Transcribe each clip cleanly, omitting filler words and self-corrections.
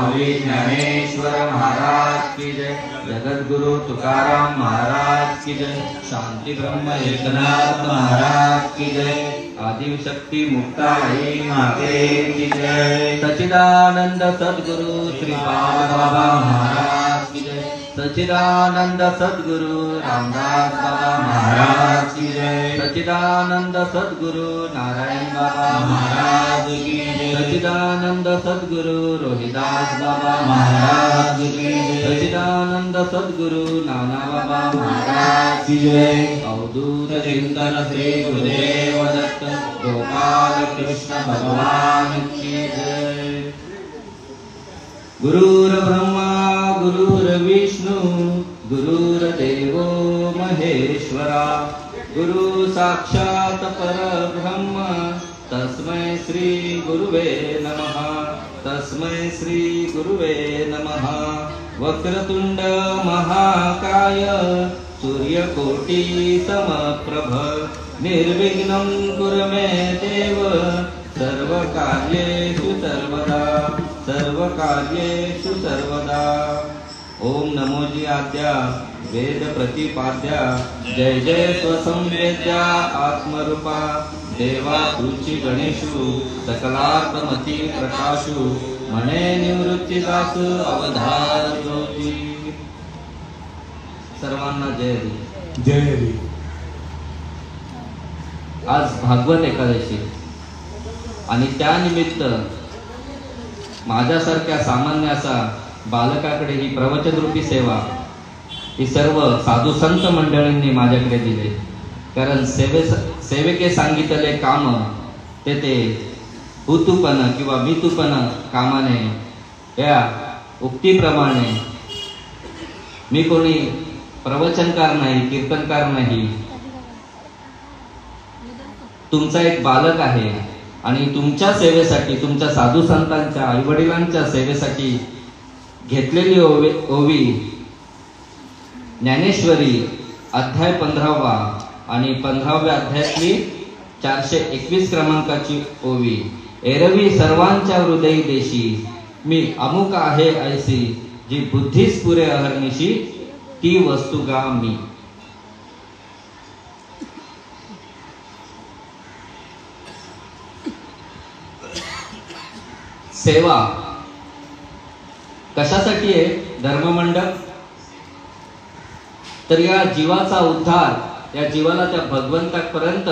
स्वामी ज्ञानेश्वर महाराज की जय। जगद्गुरु तुकाराम महाराज की जय। शांती ब्रह्म एकनाथ महाराज की जय। आदिशक्ती मुक्ताबाई माते की जय। सच्चिदानंद सद्गुरु श्रीपाद बाबा महाराज की जय। सच्चिदानंद सद्गुरु रामदास बाबा महाराज की जय। सच्चिदानंद सद्गुरु नारायण बाबा महाराज की जय। सच्चिदानंद सद्गुरु रोहिदास बाबा महाराज की जय। सच्चिदानंद सद्गुरु नाना बाबा महाराज की जय। अवधूत चिंतन श्री गुरुदेव दत्त गोपाल कृष्ण भगवान की जय। गुरुर्ब्रह्मा गुरुर्विष्णु गुरुर्देवो महेश्वरा गुरु साक्षात् परब्रह्म तस्मै श्री गुरुवे नमः। तस्मै श्री गुरुवे नमः। वक्रतुंड महाकाय सूर्यकोटि समप्रभ निर्विघ्नं कुरु मे देव सर्वकार्येषु सर्वदा। सर्वकार्येषु सर्वदा। ओम नमोजी आद्या वेद प्रतिपाद्या जय जय स्वसंवेद्या आत्मरूपा देवा तुझी गणेशु सकलात्मती प्रकाशु मने निवृत्तीदास अवधार ज्योती। सर्वांना जय हरी जय हरी। आज भागवत एकादशी आणि त्यानिमित्त माझ्यासारख्या सामान्य असा बालकाकडे ही प्रवचन रूपी सेवा ही सर्व साधू संत मंडळींनी माझ्याकडे दिले। कारण सेवेके सांगितले काम ते हुतूपण किंवा मितूपण कामाने या उक्तीप्रमाणे मी कोणी प्रवचनकार नाही, कीर्तनकार नाही, तुमचा एक बालक आहे आणि तुमच्या सेवेसाठी तुमच्या साधू संतांच्या आई वडिलांच्या सेवेसाठी घेतलेली ओवी ज्ञानेश्वरी अध्याय 15वा आणि 15व्या अध्यायातली 421 क्रमांकाची ओवी। एरवी सर्वांच्या हृदयी देशी मी अमुक आहे ऐसी जी बुद्धीस पुरे अहर्निशी ती वस्तू गा मी। सेवा कशासाठी आहे? धर्ममंडप तर या जीवाचा उद्धार, या जीवाला त्या भगवंतापर्यंत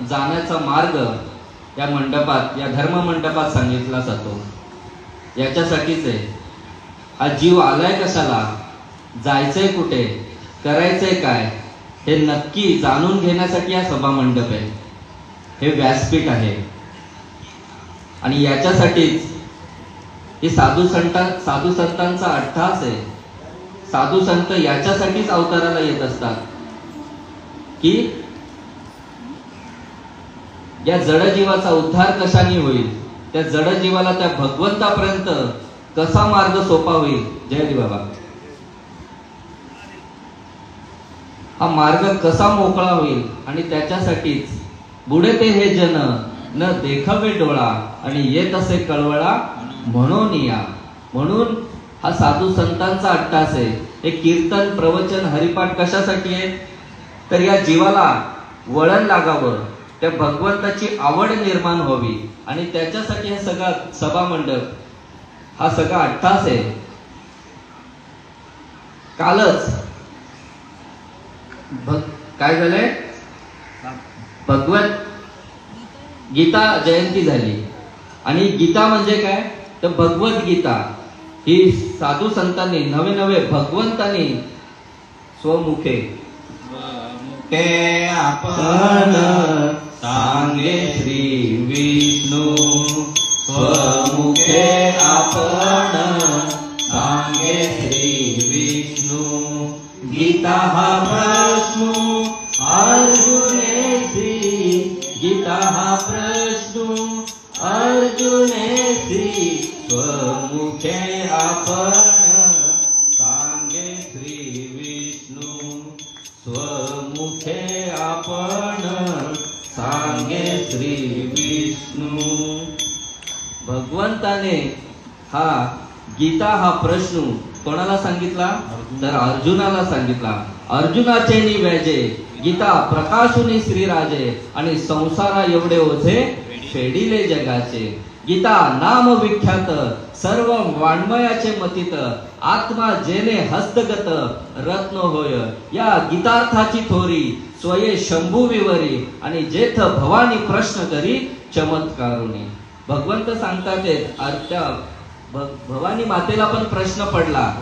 जाण्याचा मार्ग या मंडपात, या धर्म मंडपात सांगितला जातो। याच्यासाठीच आहे। हा जीव आलाय कशाला, जायचंय कुठे, करायचंय काय हे नक्की जाणून घेण्यासाठी हा सभा मंडप आहे, हे व्यासपीठ आहे। आणि याच्यासाठीच ही साधू संतांचा अट्टास आहे। साधू संत याच्यासाठीच अवताराला येत असतात की या जड जीवाचा उद्धार कशाने होईल, त्या जड जीवाला त्या भगवंतापर्यंत कसा मार्ग सोपा होईल। जय हरी बाबा। हा मार्ग कसा मोकळा होईल आणि त्याच्यासाठीच बुडे ते हे जन न देखावे डोळा आणि येत असे कळवळा म्हणून या। म्हणून हा साधू संतांचा अट्टास आहे। हे कीर्तन प्रवचन हरिपाठ कशासाठी आहे तर या जीवाला वळण लागावं, त्या भगवंताची आवड निर्माण व्हावी आणि त्याच्यासाठी हा सगळा सभा मंडप हा सगळा अट्टास आहे। कालच काय झालंय, भगवत गीता जयंती झाली आणि गीता म्हणजे काय तर भगवत गीता ही साधू संतांनी नवे नवे भगवंतांनी स्वमुखे आपण सांगे श्री विष्णू स्वमुखे आपण सांगे श्री विष्णू। गीता हा प्रश्न अर्जुनेसी, गीता हा प्रश्न अर्जुनेसी स्वमुखे आपण सांगे श्री विष्णू। स्वमुखे आपण सांगे श्री विष्णू। भगवंताने हा गीता हा प्रश्न कोणाला सांगितला? तर अर्जुनाला सांगितला. अर्जुनाचे निवेजे गीता प्रकाशुनी श्रीराजे, आणि संसारा एवढे ओझे फेडिले जगाचे. गीता नाम विख्यात सर्व वाङ्मयाचे मतीत, आत्मा जेने हस्तगत रत्न होय. या गीतार्थाची थोरी स्वये शंभू विवरी, आणि जेथ भवानी प्रश्न करी चमत्कारुनी. भगवंत सांगतात भवानी मातेला पण प्रश्न पडला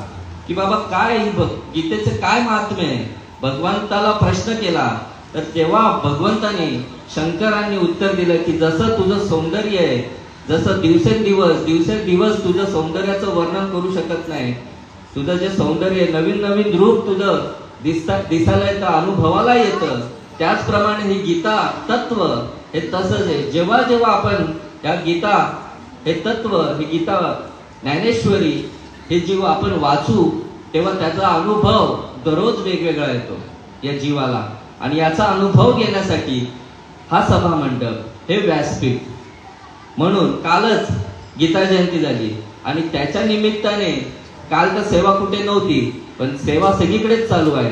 की बाबा काय गीतेचं काय महात्म्य आहे. भगवंताला प्रश्न केला तर तेव्हा भगवंताने शंकरांनी उत्तर दिलं की जसं तुझं सौंदर्य आहे, जसं दिवसेंदिवस तुझं सौंदर्याचं वर्णन करू शकत नाही. तुझं जे सौंदर्य नवीन नवीन रूप तुझं दिसायला येतं, अनुभवाला येतं, त्याचप्रमाणे ही गीता तत्व हे तसंच आहे. जेव्हा जेव्हा आपण या गीता हे तत्व, ही गीता ज्ञानेश्वरी हे जेव्हा आपण वाचू तेव्हा त्याचा अनुभव दररोज वेगवेगळा येतो या जीवाला. आणि याचा अनुभव घेण्यासाठी हा सभा मंडप, हे व्यासपीठ. म्हणून कालच गीता जयंती झाली आणि त्याच्या निमित्ताने काल तर सेवा कुठे नव्हती, पण सेवा सगळीकडेच चालू आहे.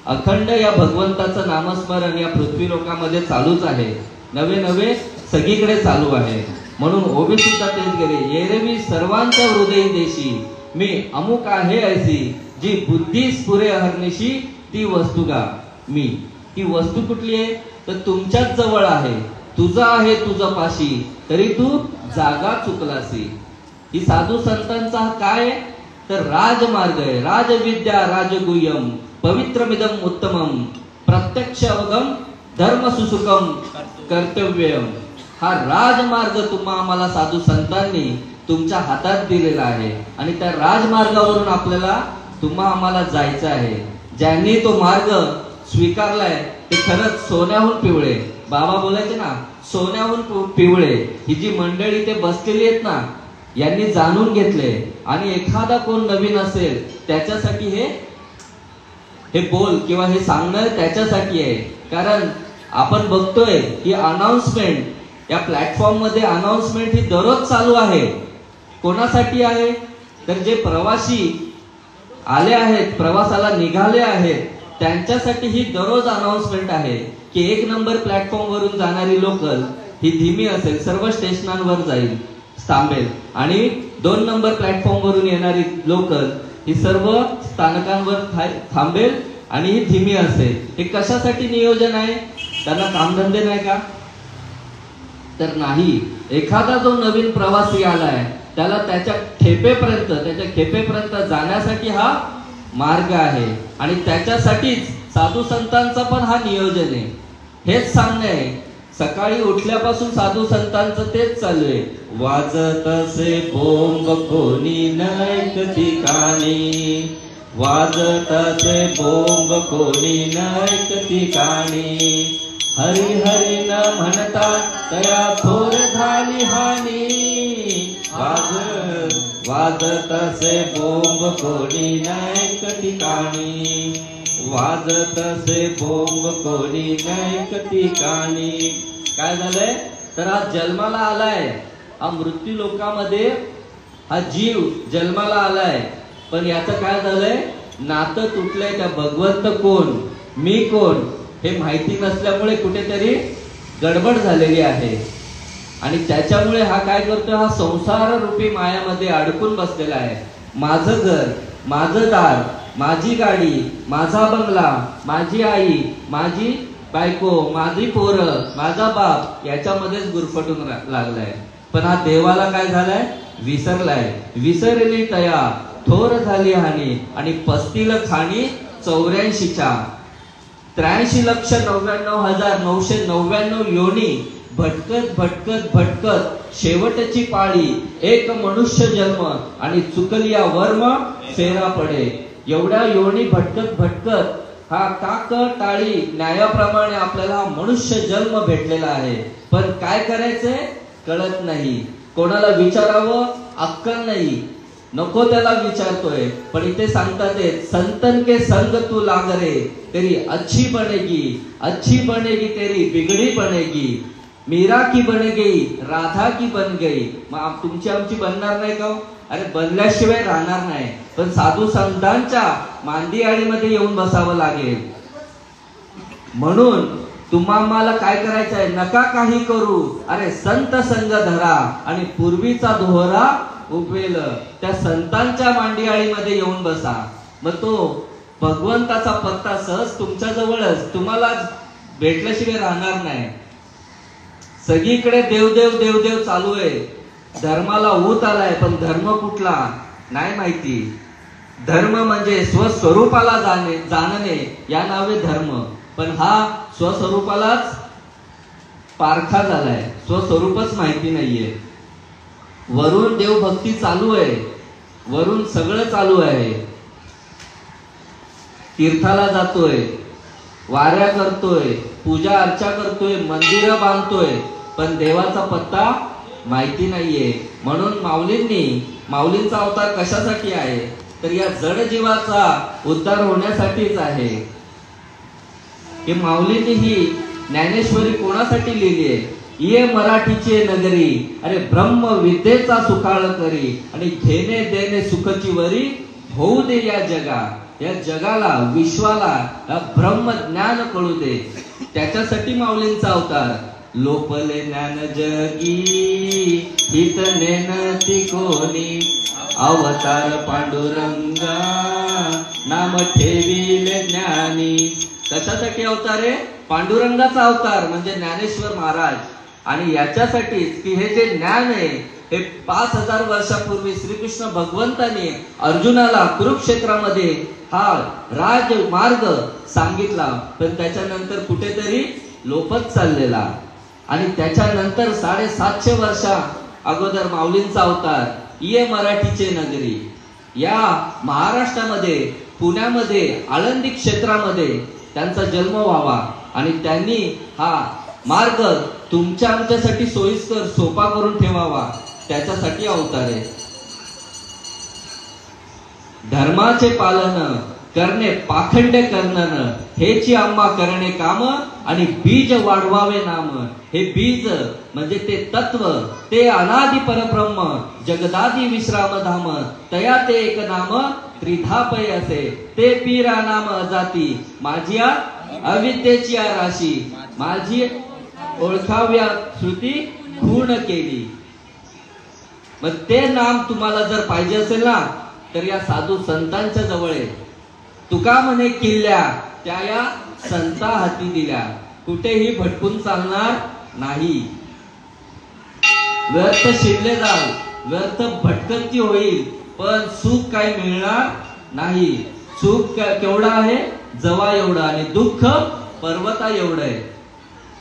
अखंड या भगवंताचं नामस्मरण या पृथ्वी लोकांमध्ये चालूच आहे. नवे सगळीकडे चालू आहे. म्हणून ओबी सुद्धा तेच गेले, एरवी सर्वांच्या हृदय देशी मी अमुक आहे ऐसी, जी बुद्धी स्फुरे हरनिशी ती वस्तू का मी. ती वस्तू कुठली आहे? तर तुमच्याच जवळ आहे. तुझा आहे तुझा पाशी, तरी तू जागा चुकलासी. ही साधू संतांचा काय तर राजमार्ग आहे. राजविद्या राजगुह्यम पवित्रमिदम उत्तमम, प्रत्यक्ष अवगम धर्म सुसुकम कर्तव्यम. हा राजमार्ग आम्हाला साधू संतांनी तुमच्या हातात दिलेला आहे आणि त्या राजमार्गावरून आम्हाला जायचं आहे. ज्यांनी तो मार्ग स्वीकारलाय ते खरंच सोन्याहून पिवळे. बाबा बोलायचे ना, सोन्याहून पिवळे. ही जी मंडळी ते बसलेली आहेत ना, यांनी जाणून घेतले. आणि एखादा कोण नवीन असेल त्याच्यासाठी हे बोल किंवा हे सांगणं त्याच्यासाठी आहे. कारण आपण बघतोय की अनाउन्समेंट या प्लॅटफॉर्म मध्ये अनाउन्समेंट ही दररोज चालू आहे. कोणासाठी आहे? तर जे प्रवासी आले आहेत, प्रवासाला निघाले आहेत, त्यांच्यासाठी ही दररोज अनाउन्समेंट आहे की 1 नंबर प्लॅटफॉर्म वरून जाणारी लोकल ही धीमी असेल, सर्व स्टेशनांवर जाईल, थांबेल. आणि 2 नंबर प्लॅटफॉर्म वरून येणारी लोकल ही सर्व स्थानकांवर थांबेल आणि ही धीमी असेल. हे कशासाठी नियोजन आहे? त्यांना कामधंदे नाही का? तर नाही. एखादा जो नवीन प्रवासी आलाय त्याला त्याच्या खेपेपर्यंत जाण्यासाठी हा मार्ग आहे. आणि त्याच्यासाठीच साधू संतांचा पण हा नियोजन आहे. हेच सांगणं आहे. सकाळी उठल्यापासून साधू संतांचं तेच चालू आहे. वाजत असे बोंब कोणी नैक ठिकाणी, वाजत असे बोंब कोणी नैक ठिकाणी, हरी हरी न म्हणता तया थोर झाली हानी, वाजत असे बोंब कोणी नैक ठिकाणी, वाजत असे बोंब कोणी नैक ठिकाणी. काय झालंय तर हा जन्माला आलाय, हा मृत्यू लोकांमध्ये हा जीव जन्माला आलाय. पण याचं काय झालंय? नातं तुटलंय. त्या भगवंत कोण, मी कोण हे माहिती नसल्यामुळे कुठेतरी गडबड झालेली आहे. आणि त्याच्यामुळे हा काय करतोय? हा संसार रूपी मायामध्ये अडकून बसलेला आहे. माझं घर, माझं दार, माझी गाडी, माझा बंगला, माझी आई, माझी बायको, माझी पोरं, माझा बाप याच्यामध्येच गुरफटून लागलाय. पण हा देवाला काय झालाय? विसरलाय. विसरली तया थोर झाली हानी, आणि 35 खाणी 84च्या 83,99,999 योनी भटकत शेवटची पाळी, एक मनुष्य जन्म आणि चुकलिया वर्म फेरा पडे. एवढ्या योनी भटकत हा काक टाळी न्यायाप्रमाणे आपल्याला मनुष्य जन्म भेटलेला आहे. पण काय करायचंय कळत नाही. कोणाला विचारावं अक्कल नाही. नको त्याला विचारतोय. पण इथे सांगतात संतन के संग तू लाग रे, तेरी अच्छी बनेगी तेरी बिगड़ी बनेगी. मीरा की बन गई, राधा की बन गई. मग तुमची आमची बनणार नाही का? अरे बनल्याशिवाय राहणार नाही. पण साधू संतांच्या मांदियाळीमध्ये येऊन बसावं लागेल. म्हणून तुम्हाला काय करायचं आहे? नका काही करू, अरे संत संग धरा आणि पूर्वीचा दोहरा उपेल. त्या संतांच्या मांदियाळीमध्ये येऊन बसा. मग तो भगवंताचा पत्ता सहज तुमच्या जवळच, तुम्हाला भेटल्याशिवाय राहणार नाही. सगळीकडे देवदेव देवदेव चालू आहे. धर्माला ऊत आलाय, पण धर्म कुठला नाही माहिती. धर्म म्हणजे स्वस्वरूपाला जाणणे या नावे धर्म. पण हा स्वस्वरूपालाच पारखा झालाय, स्वस्वरूपच माहिती नाहीये. वरून देवभक्ती चालू आहे, वरून सगळं चालू आहे. तीर्थाला जातोय, वाऱ्या करतोय, पूजा अर्चा करतोय, मंदिरं बांधतोय, पण देवाचा पत्ता माहिती नाहीये. म्हणून माऊलींचा अवतार कशासाठी आहे? तर या जड जीवाचा उद्धार होण्यासाठीच आहे. की माऊलींनी ही ज्ञानेश्वरी कोणासाठी लिहिली आहे? ये मराठीचे नगरी, अरे ब्रह्म विद्येचा सुकाळ करी आणि घेणे देणे सुखची वरी होऊ दे या जगा. या जगाला, विश्वाला ब्रह्म ज्ञान कळू दे. त्याच्यासाठी माऊलींचा अवतार. लोपले ज्ञान जगी हित नेनती कोणी, अवतार पांडुरंगा नाम ठेविले ज्ञानी. कशासाठी अवतार आहे? पांडुरंगाचा अवतार म्हणजे ज्ञानेश्वर महाराज. आणि याच्यासाठीच की हे जे ज्ञान आहे हे 5000 वर्षापूर्वी श्रीकृष्ण भगवंतांनी अर्जुनाला कुरुक्षेत्रामध्ये हा राजमार्ग सांगितला, पण त्याच्यानंतर कुठेतरी लोपत चाललेला. आणि त्याच्यानंतर 750 वर्षा अगोदर माऊलींचा अवतार. ये मराठीचे नगरी. या महाराष्ट्रामध्ये, पुण्यामध्ये, आळंदी क्षेत्रामध्ये त्यांचा जन्म व्हावा आणि त्यांनी हा मार्ग तुमच्या आमच्यासाठी सोयीस्कर सोपा करून ठेवावा, त्याच्यासाठी अवतार आहे. धर्माचे पालन करणे पाखंड करणं हेची आम्हा करणे काम आणि बीज वाढवावे नाम. हे बीज म्हणजे ते तत्व, ते अनादि परब्रह्म जगदादी विश्राम धाम. तया ते एक नाम त्रिधापय असे, ते पीरा नाम अजाती. माझी अविद्येची राशी, माझी ओळखाव्या श्रुती खूण केली. मग ते नाम तुम्हाला जर पाहिजे असेल ना, तर या साधू संतांच्या जवळ आहे. तुका म्हणे किल्ल्या त्या या संता हाती दिल्या. कुठेही भटकून चालणार नाही. व्यर्थ शिरले जाल, व्यर्थ भटकंती होईल, पण सुख काही मिळणार नाही. सुख केवढा आहे? जवा एवढा, आणि दुःख पर्वता एवढं आहे.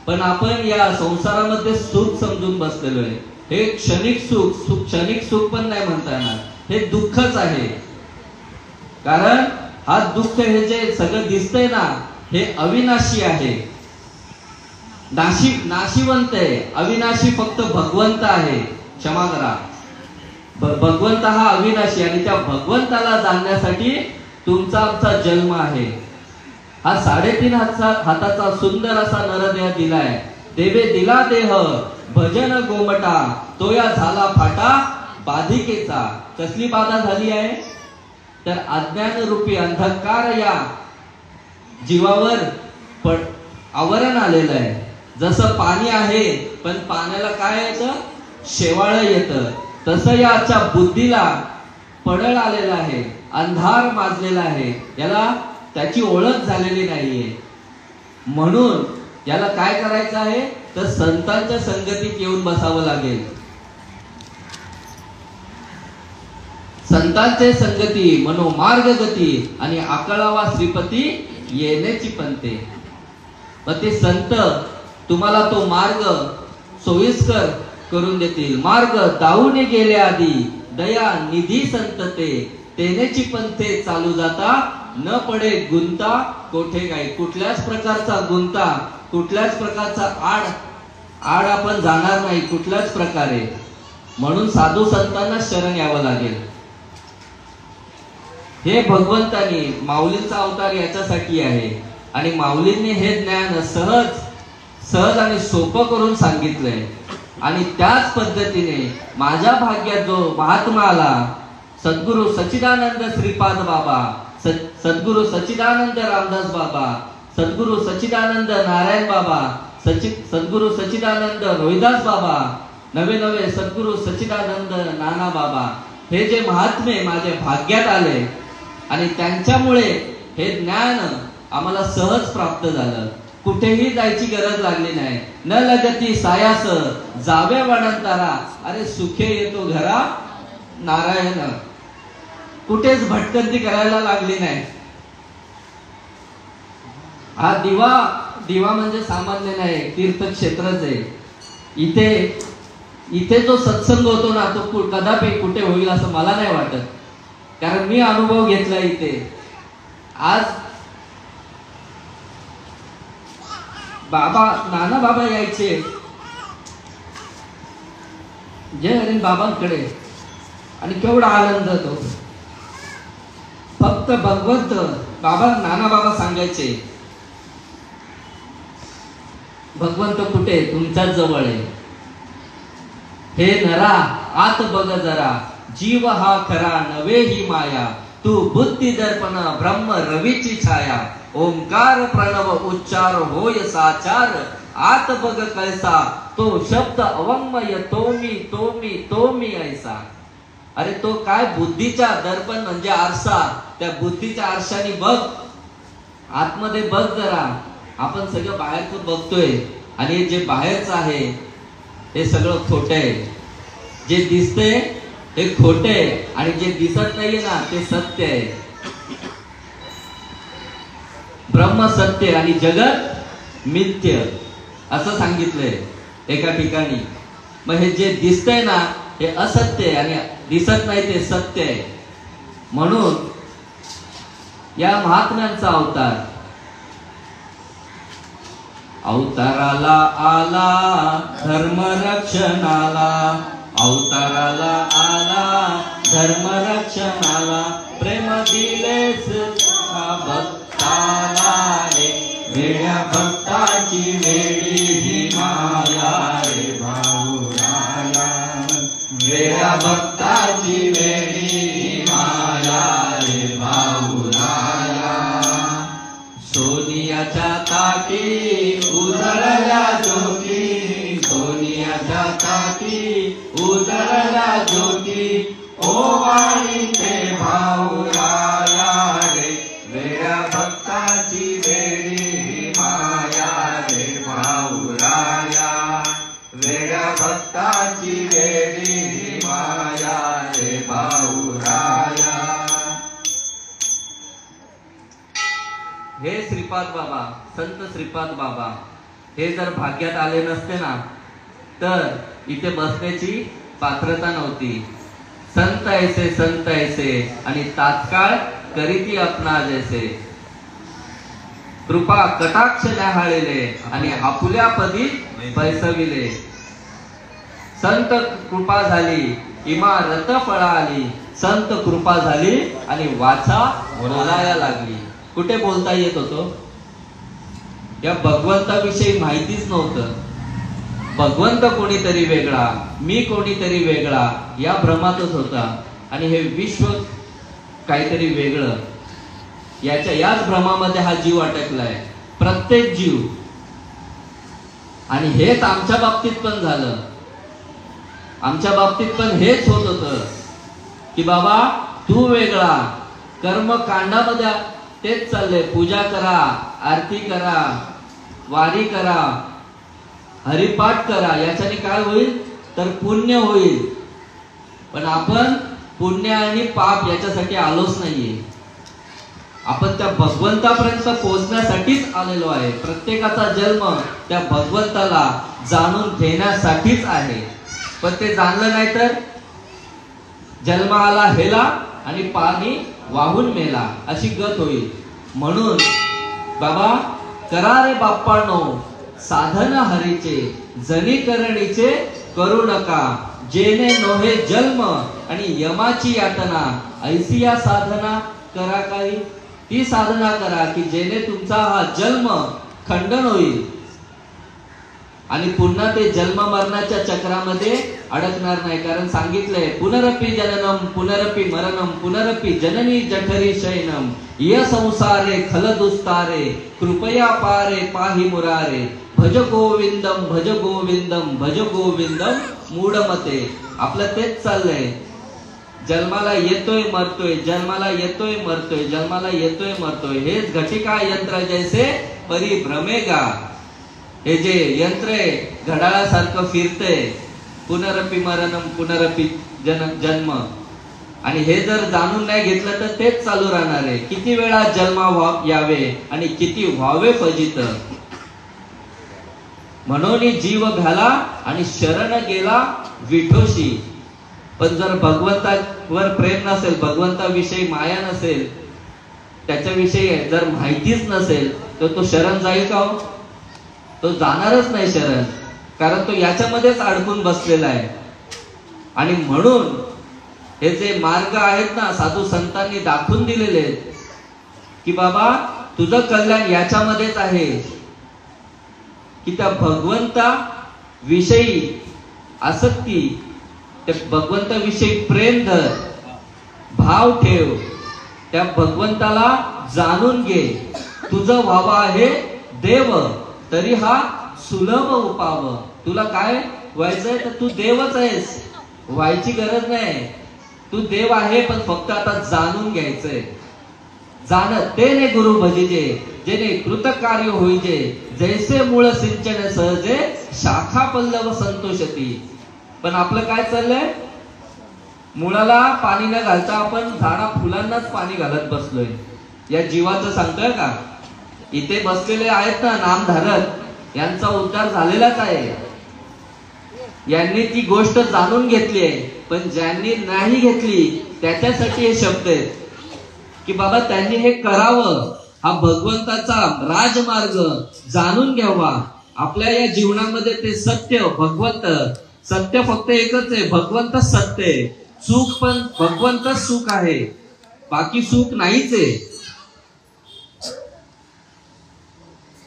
पण आपण या संसारामध्ये सुख समजून बसलेलो आहे. हे क्षणिक सुख, क्षणिक सुख पण नाही म्हणता येणार, हे दुःखच आहे. कारण हा दुःख हे जे सगळं दिसतंय ना, हे अविनाशी आहे, नाशिवंत आहे. अविनाशी फक्त भगवंत आहे. क्षमा करा, भगवंत हा अविनाशी. आणि त्या भगवंताला जाणण्यासाठी तुमचा आमचा जन्म आहे. हा 3.5 हाताचा सुंदर असा नरदेह दिलाय. देवे दिला देह भजन गोमटा, तो या झाला फाटा बाधिकेचा. कसली बाधा झाली आहे? तर अज्ञान रूपी अंधकार या जीवावर आवरण आलेलं आहे. जसं पाणी आहे, पण पाण्याला काय येतं? शेवाळ येतं. तसं याच्या बुद्धीला पडळ आलेला आहे, अंधार माजलेला आहे. याला त्याची ओळख झालेली नाहीये. म्हणून याला काय करायचं आहे? तर संतांच्या संगतीत येऊन बसावं लागेल. संतांचे संगती मनोमार्ग गती आणि आकळावा श्रीपती येण्याची पंते. मग ते संत तुम्हाला तो मार्ग सोयीस्कर करून देतील. मार्ग दाऊने गेले आधी दया निधी संत ते, तेनेची पंथे चालू जाता न पडे गुंता कोठे काय. कुठल्याच प्रकारचा गुंता, कुठल्याच प्रकारचा आड आपण जाणार नाही कुठल्याच प्रकारे. म्हणून साधू संतांना शरण यावं लागेल. हे भगवंतानी माऊलींचा अवतार याच्यासाठी आहे. आणि माऊलींनी हे ज्ञान सहज सहज आणि सोपं करून सांगितलंय. आणि त्याच पद्धतीने माझ्या भाग्यात जो महात्मा आला, सद्गुरु सच्चिदानंद श्रीपाद बाबा, सद्गुरु सच्चिदानंद रामदास बाबा, सद्गुरु सच्चिदानंद नारायण बाबा, सद्गुरु सच्चिदानंद रोहिदास बाबा, नवे नवे सद्गुरु सच्चिदानंद नाना बाबा, हे जे महात्मे माझ्या भाग्यात आले आणि त्यांच्यामुळे हे ज्ञान आम्हाला सहज प्राप्त झालं. कुठेही जायची गरज लागली नाही. न लगती सायास जावे वनांतरा, अरे सुखे येतो घरा नारायण. कुठेच भटकंती करायला लागली नाही. हा दिवा म्हणजे सामान्य नाही, तीर्थक्षेत्रच आहे. इथे जो सत्संग होतो ना, तो कदापि कुठे होईल असं मला नाही वाटत. कारण मी अनुभव घेतला इथे. आज नाना बाबा यायचे जय हरी बाबांकडे, आणि केवढा आनंद होतो. फक्त भगवंत नाना बाबा सांगायचे, भगवंत कुठे? तुमच्याच जवळ आहे. हे नरा आत बघ जरा, जीव हा खरा नवे ही माया, तू बुद्धी दर्पण ब्रह्म रवीची छाया, ओंकार प्रणव उच्चार होय साचार, आत बघ कैसा तो शब्द अवंमय, तोमी ऐसा. अरे तो काय? बुद्धीच्या दर्पण म्हणजे आरसा. त्या बुद्धीच्या आरशाने बघ, आतमध्ये बघ जरा. आपण सगळं बाहेरचं बघतोय आणि जे बाहेरचं आहे हे सगळं खोटं आहे. जे दिसते हे खोटे आहे आणि जे दिसत नाहीये ना ते सत्य आहे. ब्रह्म सत्य आणि जगत मिथ्य असं सांगितलंय एका ठिकाणी. मग हे जे दिसतंय ना हे असत्य आहे आणि दिसत नाही ते सत्य आहे. म्हणून या महात्म्यांचा अवताराला आला धर्म रक्षणाला, अवताराला आला धर्म रक्षणाला, प्रेम दिलेस भक्ताला रे, वेड्या भक्ताची वेडी ही माया रे भाऊराया, वेड्या भक्ताची वेडी ही माया रे भाऊराया. सोनियाच्या ताटी उजळल्या ज्योती, सोनियाच्या ताटी उजळल्या ज्योती, ओवाळी ते भाऊराया रे, वेड्या भक्ताची वेडी माया रे भाऊराया, वेड्या भक्ताची वेडी माया रे भाऊराया. हे श्रीपाद बाबा, संत श्रीपाद बाबा हे जर भाग्यात आले नसते ना तर इथे बसण्याची पात्रता नव्हती. संत ऐसे आणि तात्काळ करीती अपना जैसे, कृपा कटाक्ष न्याहाळले आणि आपुल्या पदी पैसविले. संत कृपा झाली इमारत फळा आली, संत कृपा झाली आणि वाचा बोलायला लागली. कुठे बोलता येत होतो? या भगवंताविषयी माहितीच नव्हतं. भगवंत कोणीतरी वेगळा, मी कोणीतरी वेगळा या भ्रमातच होता. आणि हे विश्व काहीतरी वेगळं, याच भ्रमामध्ये हा जीव अटकलाय, प्रत्येक जीव. आणि हेच आमच्या बाबतीत पण झालं. आमच्या बाबतीत पण हेच होत होतं की बाबा तू वेगळा. कर्मकांडामध्ये तेच चाललंय. पूजा करा, आरती करा, वारी करा, हरिपाठ करा. याच्याने काय होईल? तर पुण्य होईल. पण आपण पुण्य आणि पाप याच्यासाठी आलोच नाहीये. आपण त्या भगवंतापर्यंत पोहोचण्यासाठीच आलेलो आहे. प्रत्येकाचा जन्म त्या भगवंताला जाणून घेण्यासाठीच आहे. पण ते जाणलं नाही तर जन्म आला हेला आणि पाणी वाहून मेला अशी गत होईल. म्हणून बाबा करा रे बाप्पांनो साधन हरीचे, जनी करणीचे करू नका, जेने नोहे जन्म आणि यमाची यातना. ऐसी या साधना करा काही, ती साधना करा की जेने तुमचा हा जन्म खंडन होईल. आणि पुन्हा ते जन्म मरणाच्या चक्रामध्ये अडकणार नाही. कारण सांगितलंय पुनरपि जननम पुनरपि मरणम पुनरपि जननी जठरी शयनम य संसारे खलदुस्तारे कृपया पारे पाहि मुरारे भज गोविंदम भज गोविंदम भज गोविंदम मूढमते. आपलं तेच चाललंय. जन्माला येतोय मरतोय, जन्माला येतोय मरतोय, जन्माला येतोय मरतोय. हेच घटिका यंत्र जैसे परिभ्रमेगा. हे जे यंत्र आहे घड्याळासारखं फिरतंय, पुनरपि मरणम पुनरपि जन्म. आणि हे जर जाणून नाही घेतलं तर तेच चालू राहणार आहे. किती वेळा जन्मा यावे आणि किती व्हावे फजित. म्हणून जीव घाला आणि शरण गेला विठोशी. पण जर भगवंतावर प्रेम नसेल, भगवंताविषयी माया नसेल, त्याच्याविषयी जर माहितीच नसेल तर तो शरण जाईल का हो? तो जाणारच नाही शरण. कारण तो याच्यामध्येच अडकून बसलेला आहे. आणि म्हणून हे जे मार्ग आहेत ना साधू संतांनी दाखवून दिलेले आहेत की बाबा तुझं कल्याण याच्यामध्येच आहे की त्या भगवंता विषयी आसक्ती, त्या भगवंताविषयी प्रेम धर, भाव ठेव, त्या भगवंताला जाणून घे. तुझं व्हावं आहे देव तरी हा सुलभ उपाव. तुला काय व्हायचंय तर तू देवच आहेस, व्हायची गरज नाही. तू देव आहे पण फक्त आता जाणून घ्यायचंय. तेने गुरु भजिजे जेने कृतकार्य होईजे जैसे मूळ सिंचन सहजे शाखा पल्लव संतोषती. पण आपलं काय चाललंय, मुळाला पाणी न घालता आपण झाडा फुलांनाच पाणी घालत बसलोय. या जीवाचं सांगतोय का? इथे बसलेले आहेत ना नामधारक, यांचा उद्धार झालेलाच आहे. यांनी ती गोष्ट जाणून घेतली आहे. पण ज्यांनी नाही घेतली त्याच्यासाठी हे शब्द आहेत की बाबा त्यांनी हे करावं, हा भगवंताचा राजमार्ग जाणून घ्यावा. आपल्या या जीवनामध्ये ते सत्य, भगवंत सत्य फक्त एकच आहे, भगवंत सत्य आहे. सुख पण भगवंतच सुख आहे, बाकी सुख नाहीच आहे.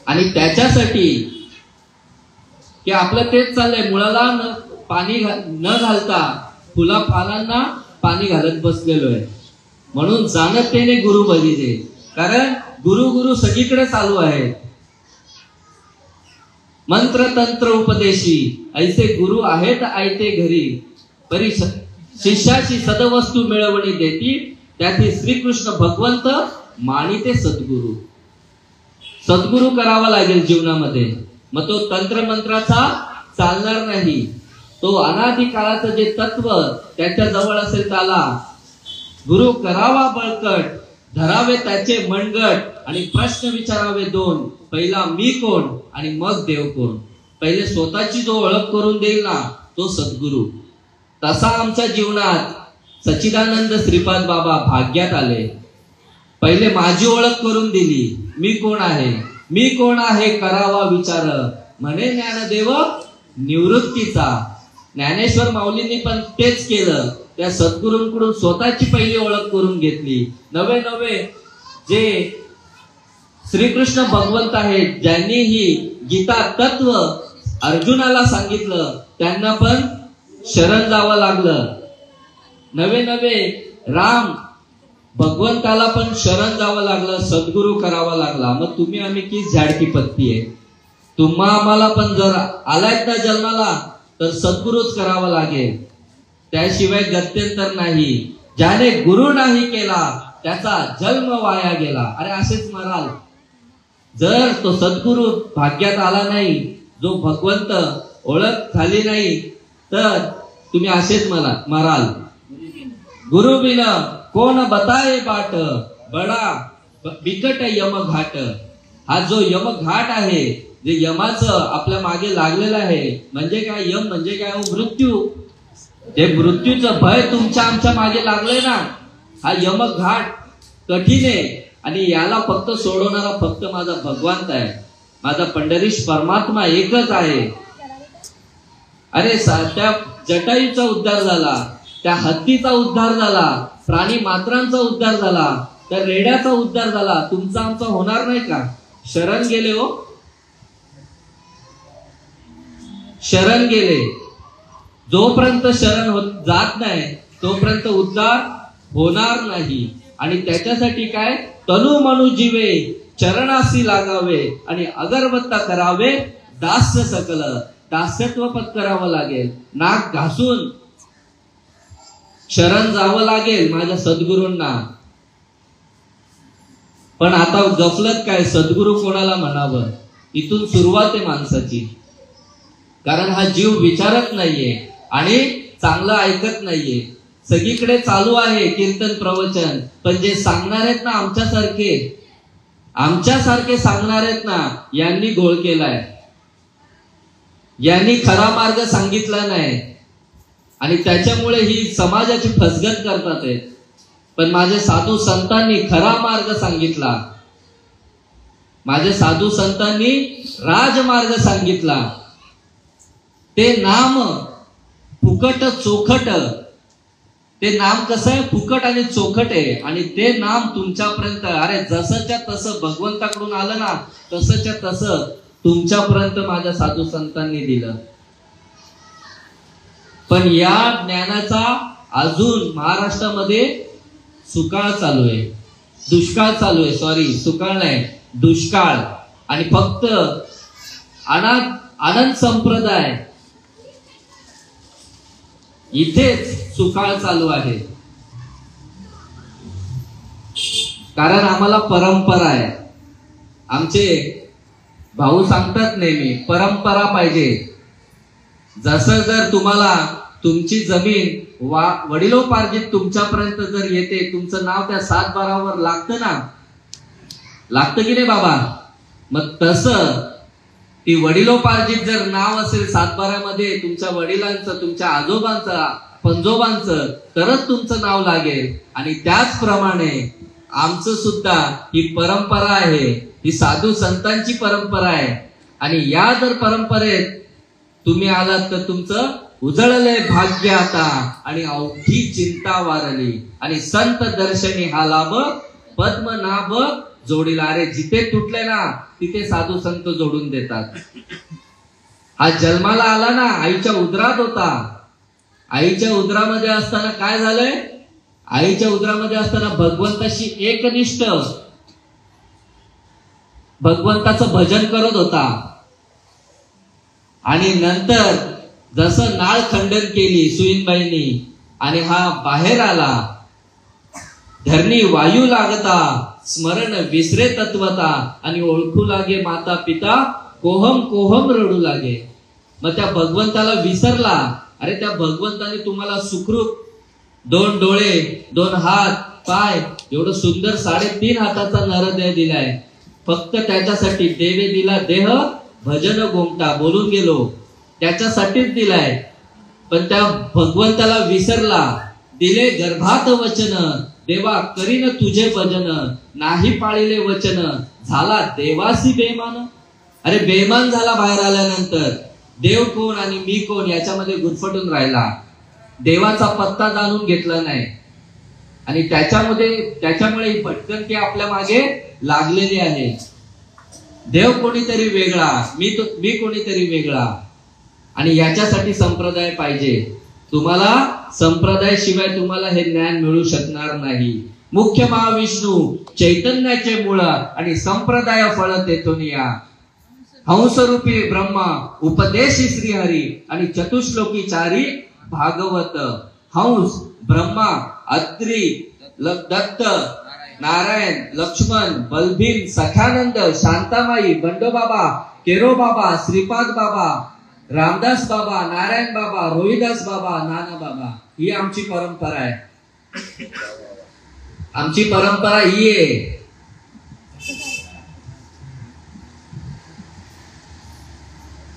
आणि त्याच्यासाठी की आपलं तेच चाललंय, मुळाला पाणी न घालता फुला फालांना पाणी घालत बसलेलो आहे. म्हणून जाणतेने गुरु भजिजे. कारण गुरु सगळीकडे चालू आहे. मंत्र तंत्र उपदेशी ऐसे गुरु आहेत आयते घरी परी शिष्याची सदवस्तू मिळवणी देती त्यातील श्रीकृष्ण भगवंत मानिते सद्गुरु. सद्गुरु करावा लागेल जीवनामध्ये. मग तो तंत्र मंत्राचा चालणार नाही. तो अनादी काळाचं जे तत्व त्याच्या जवळ असेल त्याला गुरु करावा बळकट, धरावे त्याचे मनगट आणि प्रश्न विचारावे दोन. पहिला मी कोण आणि मग देव कोण. पहिले स्वतःची जो ओळख करून देईल ना तो सद्गुरु. तसा आमच्या जीवनात सच्चिदानंद श्रीपाद बाबा भाग्यात आले. पहिले माझी ओळख करून दिली, मी कोण आहे, मी कोण आहे करावा विचार म्हणे ज्ञानदेव निवृत्तीचा. ज्ञानेश्वर माऊलींनी पण तेच केलं. त्या सद्गुरूंकडून स्वतःची पहिली ओळख करून घेतली. नवे नवे जे श्रीकृष्ण भगवंत आहेत, ज्यांनी ही गीता तत्व अर्जुनाला सांगितलं, त्यांना पण शरण जावं लागलं. नवे नवे राम भगवंताला पण शरण जावं लागलं, सद्गुरु करावा लागला. मग तुम्ही आम्ही की झाडकी पत्ती आहे. तुम्हा आम्हाला पण जर आलायत ना जन्माला तर सद्गुरुच करावा लागेल, त्याशिवाय गत्यंतर नाही. ज्याने गुरु नाही केला त्याचा जन्म वाया गेला. अरे असेच मराल. जर तो सद्गुरु भाग्यात आला नाही, जो भगवंत ओळख झाली नाही तर तुम्ही असेच मराल. गुरु बिन कोण बताये बाट बडा बिकट यम घाट. हा जो यम घाट आहे, जे यमाचं आपल्या मागे लागलेलं आहे, म्हणजे काय यम म्हणजे काय, मृत्यू. ते मृत्यूचं भय तुमच्या आमच्या मागे लागलंय ना, हा यम घाट कठीण आहे. आणि याला फक्त सोडवणारा फक्त माझा भगवंत आहे, माझा पंढरीश परमात्मा एकच आहे. अरे त्या जटायूचा उद्धार झाला, त्या हत्तीचा उद्धार झाला, प्राणी मात्रांचा उद्धार झाला, त्या रेड्याचा उद्धार झाला. तुमचा आमचा होणार नाही का? शरण गेले हो. शरण गेले, जोपर्यंत शरण जात नाही तोपर्यंत उद्धार होणार नाही. आणि त्याच्यासाठी काय, तनु मनु जीवे चरणासी लागावे आणि अगरबत्ता करावे दास्य सकल. दास्यत्व पत्करावं लागेल, नाक घासून शरण जावं लागेल माझ्या सद्गुरूंना. पण आता गफलत काय, सद्गुरू कोणाला म्हणावं, इथून सुरुवात आहे माणसाची. कारण हा जीव विचारत नाहीये आणि चांगलं ऐकत नाहीये. सगळीकडे चालू आहे कीर्तन प्रवचन, पण जे सांगणार आहेत ना आमच्यासारखे सांगणार आहेत ना, यांनी घोळ केलाय, यांनी खरा मार्ग सांगितला नाही आणि त्याच्यामुळे ही समाजाची फसगत करतात आहेत. पण माझे साधू संतांनी खरा मार्ग सांगितला, माझे साधू संतांनी राजमार्ग सांगितला. ते नाम फुकट चोखट, ते नाम कसं आहे, फुकट आणि चोखट आहे. आणि ते नाम तुमच्यापर्यंत, अरे जसंच्या तसं भगवंताकडून आलं ना, तसंच्या तसं तुमच्यापर्यंत माझ्या साधू संतांनी दिलं. पण या ज्ञानाचा अजून महाराष्ट्रामध्ये सुकाळ चालू आहे, दुष्काळ चालू आहे. सॉरी, सुकाळ नाही, दुष्काळ. आणि फक्त आनंद संप्रदाय इथेच सुकाळ चालू आहे. कारण आम्हाला परंपरा आहे. आमचे भाऊ सांगतात नेहमी, परंपरा पाहिजे. जसं जर तुम्हाला तुमची जमीन वडिलोपार्जित तुमच्यापर्यंत जर येते, तुमचं नाव त्या 7-12 लागतं ना, लागतं की नाही बाबा, मग तसं ती वडिलोपार्जित जर नाव असेल 7-12 मध्ये तुमच्या वडिलांचं, तुमच्या आजोबांचं, पंजोबांचं, तरच तुमचं नाव लागेल. आणि त्याचप्रमाणे आमचं सुद्धा ही परंपरा आहे, ही साधू संतांची परंपरा आहे. आणि या जर परंपरेत तुम्ही आलात तर तुमचं उजळलंय भाग्य आता आणि अवघी चिंता वारली. आणि संत दर्शनी हा लाभ पद्मनाभ जोडीला. अरे जिथे तुटले ना तिथे साधू संत जोडून देतात. हा जन्माला आला ना, आईच्या उदरात होता. आईच्या उदरामध्ये असताना काय झालंय, आईच्या उदरामध्ये असताना भगवंताशी एकनिष्ठ, भगवंताचं भजन करत होता. आणि नंतर जसं नाळ खंडन केली सुईनबाईंनी आणि हा बाहेर आला, धरणी वायू लागता स्मरण विसरे तत्वता आणि ओळखू लागे माता पिता कोहम कोहम रडू लागे. मग त्या भगवंताला विसरला. अरे त्या भगवंताने तुम्हाला सुखरूप 2 डोळे, 2 हात, पाय, एवढं सुंदर 3.5 हाताचा नरदेह दिलाय. फक्त त्याच्यासाठी देवे दिला देह भजन गोमटा, बोलून गेलो, त्याच्यासाठीच दिलाय. पण त्या भगवंताला विसरला. दिले गर्भात वचन देवा करीन तुझे भजन, नाही पाळिले वचन झाला देवासी बेमान. अरे बेमान झाला बाहेर आल्यानंतर. देव कोण आणि मी कोण याच्यामध्ये गुरफटून राहिला. देवाचा पत्ता जाणून घेतला नाही. आणि त्याच्यामुळे ही भटकंती आपल्या मागे लागलेली आहे. देव कोणीतरी वेगळा, मी कोणीतरी वेगळा. आणि याच्यासाठी संप्रदाय पाहिजे. तुम्हाला संप्रदाय शिवाय तुम्हाला हे ज्ञान मिळू शकणार नाही. मुख्य महाविष्णू चैतन्याचे मूळ आणि संप्रदाय फळ तेथून या. हंसरूपी ब्रह्मा उपदेशी श्रीहरी आणि चतुश्लोकी चारी भागवत. हंस, ब्रह्मा, अत्री, दत्त, नारायण, लक्ष्मण, बलभीम, सखानंद, शांतामाई, बंडोबाबा, केरोबाबा, श्रीपाद बाबा, रामदास बाबा, नारायण बाबा, रोहिदास बाबा, नाना बाबा, ही आमची परंपरा आहे. आमची परंपरा ही आहे.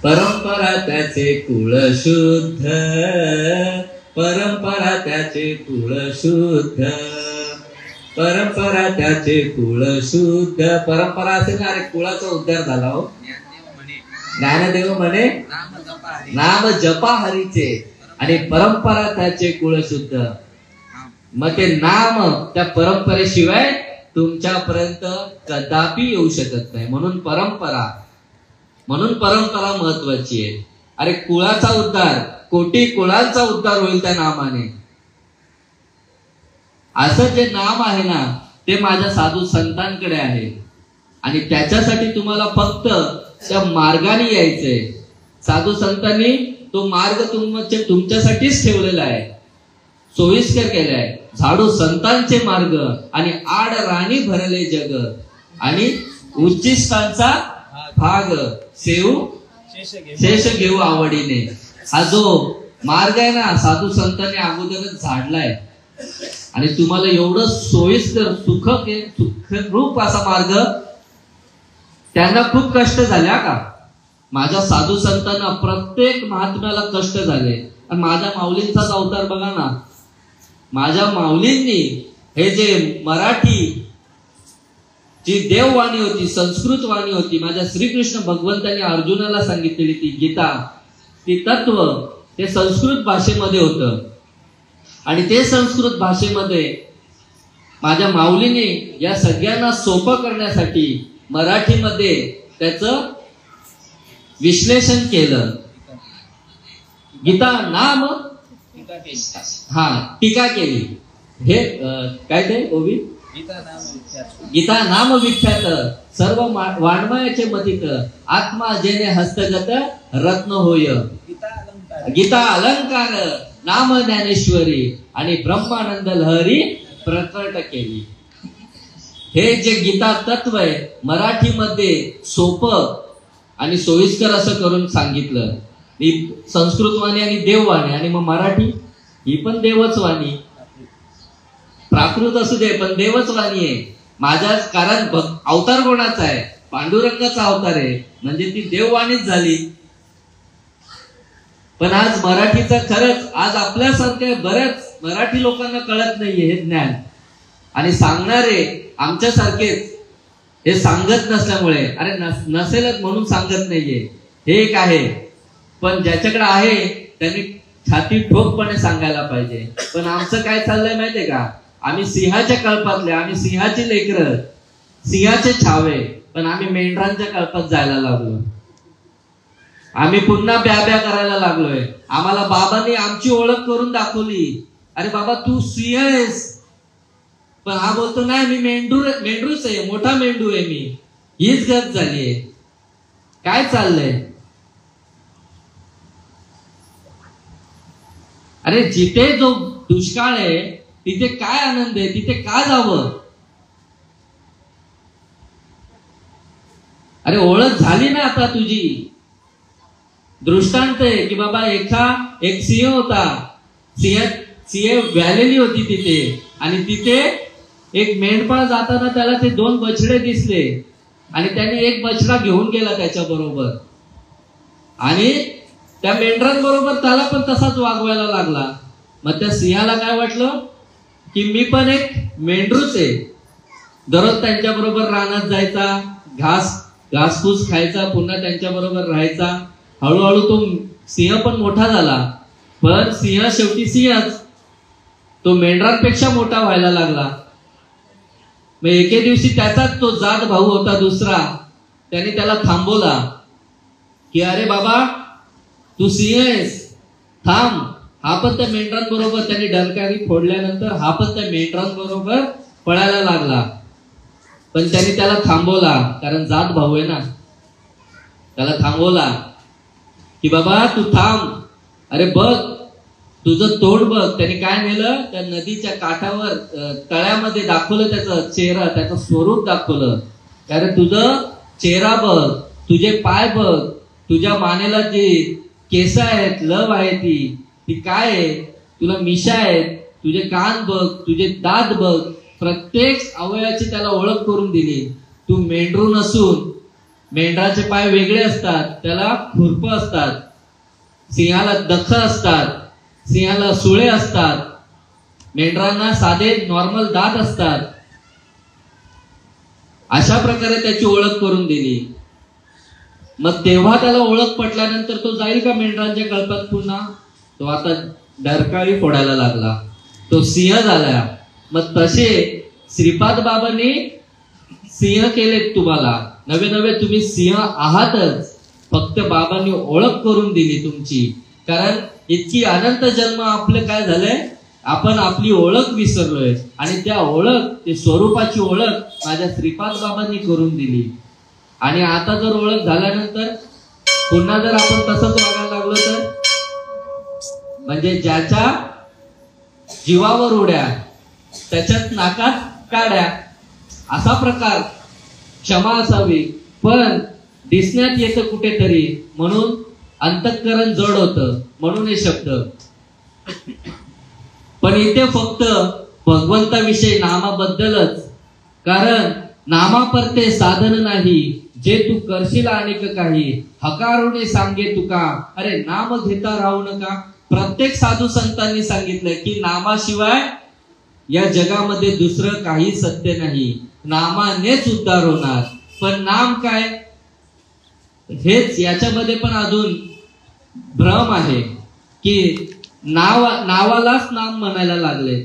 परंपरा त्याचे कुळ शुद्ध, परंपरा त्याचे कुळ शुद्ध, परंपरा त्याचे कुळ शुद्ध. परंपरा असेल ना, अरे कुळाचा उद्धार झाला हो. ज्ञानदेव म्हणे नाम जपा हरीचे आणि परंपरा त्याचे कुळ शुद्ध. मग ते नाम त्या परंपरेशिवाय तुमच्यापर्यंत कदापि येऊ शकत नाही. म्हणून परंपरा महत्वाची आहे. अरे कुळाचा उद्धार, कोटी कुळांचा उद्धार होईल त्या नामाने. असं जे नाम आहे ना ते माझ्या साधू संतांकडे आहे आणि त्याच्यासाठी तुम्हाला फक्त त्या मार्गाने यायचंय. साधू संतांनी तो मार्ग तुमच्यासाठीच ठेवलेला आहे, सोयीस्कर केलाय. झाडू संतांचे मार्ग आणि आड राणी भरले जग आणि उच्चिष्टांचा भाग सेऊ शेष घेऊ आवडीने. हा जो मार्ग आहे ना साधू संतांनी अगोदरच झाडलाय आणि तुम्हाला एवढं सोयीस्कर सुखरूप असा मार्ग. त्यांना खूप कष्ट झाले का, माझ्या साधू संतांना प्रत्येक महात्म्याला कष्ट झाले. आणि माझ्या माऊलींचाच अवतार बघा ना, माझ्या माऊलींनी हे जे मराठी जी देववाणी होती, संस्कृत वाणी होती, माझ्या श्रीकृष्ण भगवंतांनी अर्जुनाला सांगितलेली ती गीता, ती तत्व ते संस्कृत भाषेमध्ये होतं. आणि ते संस्कृत भाषेमध्ये माझ्या माऊलीने या सगळ्यांना सोपं करण्यासाठी मराठीमध्ये त्याचं विश्लेषण केलं. गीता नाम टीका केली. हे काय ते ओवी, गीता नाम विख्यात सर्व वाङ्मयाचे मतिक आत्मा जेने हस्तगत रत्न होय. गीता अलंकार नाम ज्ञानेश्वरी आणि ब्रह्मानंद लहरी प्रकट केली. हे जे गीता तत्व आहे मराठीमध्ये सोपं आणि सोयीस्कर असं करून सांगितलं. ही संस्कृत वाणी आणि देववाणी आणि मग मराठी ही पण देवच वाणी, प्राकृत असू दे पण देवच वाणी आहे. माझ्याच कारण अवतार कोणाचा आहे, पांडुरंगाचा अवतार आहे म्हणजे ती देववाणीच झाली. पण आज मराठीचं खरंच आज आपल्यासारख्या बऱ्याच मराठी लोकांना कळत नाहीये हे ज्ञान. आणि सांगणारे आमच्यासारखेच हे सांगत नसल्यामुळे, अरे नसेलच म्हणून सांगत नाहीये हे एक आहे. पण ज्याच्याकडे आहे त्यांनी छाती ठोकपणे सांगायला पाहिजे. पण आमचं काय चाललंय माहितीये का, आम्ही सिंहाच्या कळपातले, आम्ही सिंहाची लेकरं, सिंहाचे छावे, पण आम्ही मेंढरांच्या कळपात जायला लागलो. आम्ही पुन्हा ब्या करायला लागलोय. आम्हाला बाबांनी आमची ओळख करून दाखवली, अरे बाबा तू सिंह आहेस, पण हा बोलतो नाही मी मेंढरूच आहे, मोठा मेंढू आहे मी. हीच गत झालीये. काय चाललंय, अरे जिथे जो दुष्काळ आहे तिथे काय आनंद आहे, तिथे का जावं. अरे ओळख झाली ना आता तुझी. दृष्टांत आहे की बाबा एक सिंह होता, सिंह व्यालेली होती तिथे आणि तिथे एक मेंढपाळ जाताना त्याला ते 2 बछडे दिसले आणि त्याने एक बछडा घेऊन गेला त्याच्या बरोबर आणि त्या मेंढरांबरोबर त्याला पण तसाच वागवायला लागला. मग त्या सिंहाला काय वाटलं की मी पण एक मेंढरूच आहे. दररोज त्यांच्या बरोबर रानात जायचा, घासफूस खायचा, पुन्हा त्यांच्या बरोबर राहायचा. हळूहळू तो सिंह पण मोठा झाला, पण सिंह शेवटी सिंहच, तो मेंढरांपेक्षा मोठा व्हायला लागला. मग एके दिवशी त्याचाच तो जात भाऊ होता दुसरा, त्याने त्याला थांबवला की अरे बाबा तू सिंह आहेस, थांब. हा पण त्या मेंढरांबरोबर त्यांनी डरकाळी फोडल्यानंतर हा पण त्या मेंढरांबरोबर पळायला लागला. पण त्यांनी त्याला थांबवला, कारण जात भाऊ आहे ना. त्याला थांबवला की बाबा तू थांब, अरे बघ तुझं तोंड बघ. त्याने काय नेलं, त्या नदीच्या काठावर तळ्यामध्ये दाखवलं त्याचा चेहरा, त्याचं स्वरूप दाखवलं. अरे तुझं चेहरा बघ, तुझे पाय बघ, तुझ्या मानेला जी केस आहेत, लव आहे ती काय आहे, तुला मिशा आहेत, तुझे कान बघ, तुझे दात बघ, प्रत्येक अवयवाची त्याला ओळख करून दिली. तू मेंढरू नसून, मेंढराचे पाय वेगळे असतात, त्याला खुरप असतात, सिंहाला दख असतात, सिंहाला सुळे असतात, मेंढरांना साधे नॉर्मल दात असतात. अशा प्रकारे त्याची ओळख करून दिली. मग तेव्हा त्याला ओळख पटल्यानंतर तो जाईल का मेंढरांच्या कळपात पुन्हा? तो आता डरकाळी फोडायला लागला, तो सिंह झाला. मग तसे श्रीपाद बाबांनी सिंह केलेत तुम्हाला, नवे नवे तुम्ही सिंह आहातच. फक्त बाबांनी ओळख करून दिली तुमची. कारण इतकी अनंत जन्म आपलं काय झालंय, आपण आपली ओळख विसरलोय. आणि त्या ओळख, ते स्वरूपाची ओळख माझ्या श्रीपाद बाबांनी करून दिली. आणि आता जर ओळख झाल्यानंतर पुन्हा जर आपण तसंच वागायला लागलो तर, म्हणजे ज्याच्या जीवावर उड्या त्याच्यात नाकात काड्या, असा प्रकार क्षमा असावी. पण दिसण्यात येतं कुठेतरी, म्हणून अंतःकरण जड होतं, म्हणून हे शब्द. पण इथे फक्त भगवंताविषयी नामाबद्दलच. कारण नामापरते साधन नाही, जे तू करशील अनेक काही, हकारुणे सांगे तुका, अरे नाम घेता राहू नका. प्रत्येक साधू संतांनी सांगितलंय की नामाशिवाय या जगामध्ये दुसरं काही सत्य नाही, नामानेच उद्धार होणार. पण नाम काय, हेच याच्यामध्ये पण अजून भ्रम आहे की नावालाच नाम म्हणायला लागले.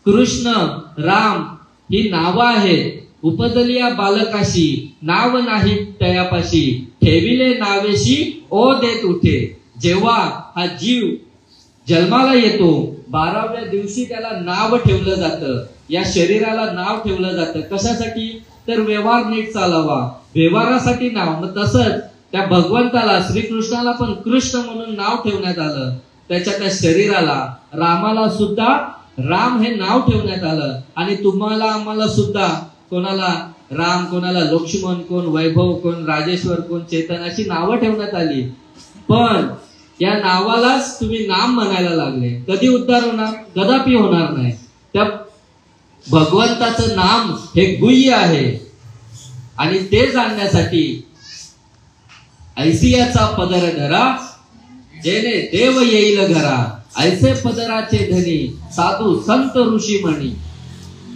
कृष्ण, राम ही नाव आहेत. उपदलिया बालकाशी, नाव नाही तयापाशी, ठेविले नावेशी ओ देत उठे. जेव्हा हा जीव जन्माला येतो, 12व्या दिवशी त्याला नाव ठेवलं जातं, या शरीराला नाव ठेवलं जातं. कशासाठी, तर व्यवहार नीट चालावा, व्यवहारासाठी नाव. मग तसंच त्या भगवंताला, श्रीकृष्णाला पण कृष्ण म्हणून नाव ठेवण्यात आलं. त्याच्या त्या शरीराला, रामाला सुद्धा राम हे नाव ठेवण्यात आलं. आणि तुम्हाला आम्हाला सुद्धा, कोणाला राम, कोणाला लक्ष्मण, कोण वैभव, कोण राजेश्वर, कोण चेतन, अशी नावं ठेवण्यात आली. पण या नावालाच तुम्ही नाम म्हणायला लागले. कधी उद्धार होणार, कदापि होणार नाही. त्या भगवंताचं नाम हे गुह्य आहे. आणि ते जाणण्यासाठी ऐसियाचा पदर धरा, जेणे देव येईल घरा, ऐसे पदराचे धनी, साधू संत ऋषी म्हणी.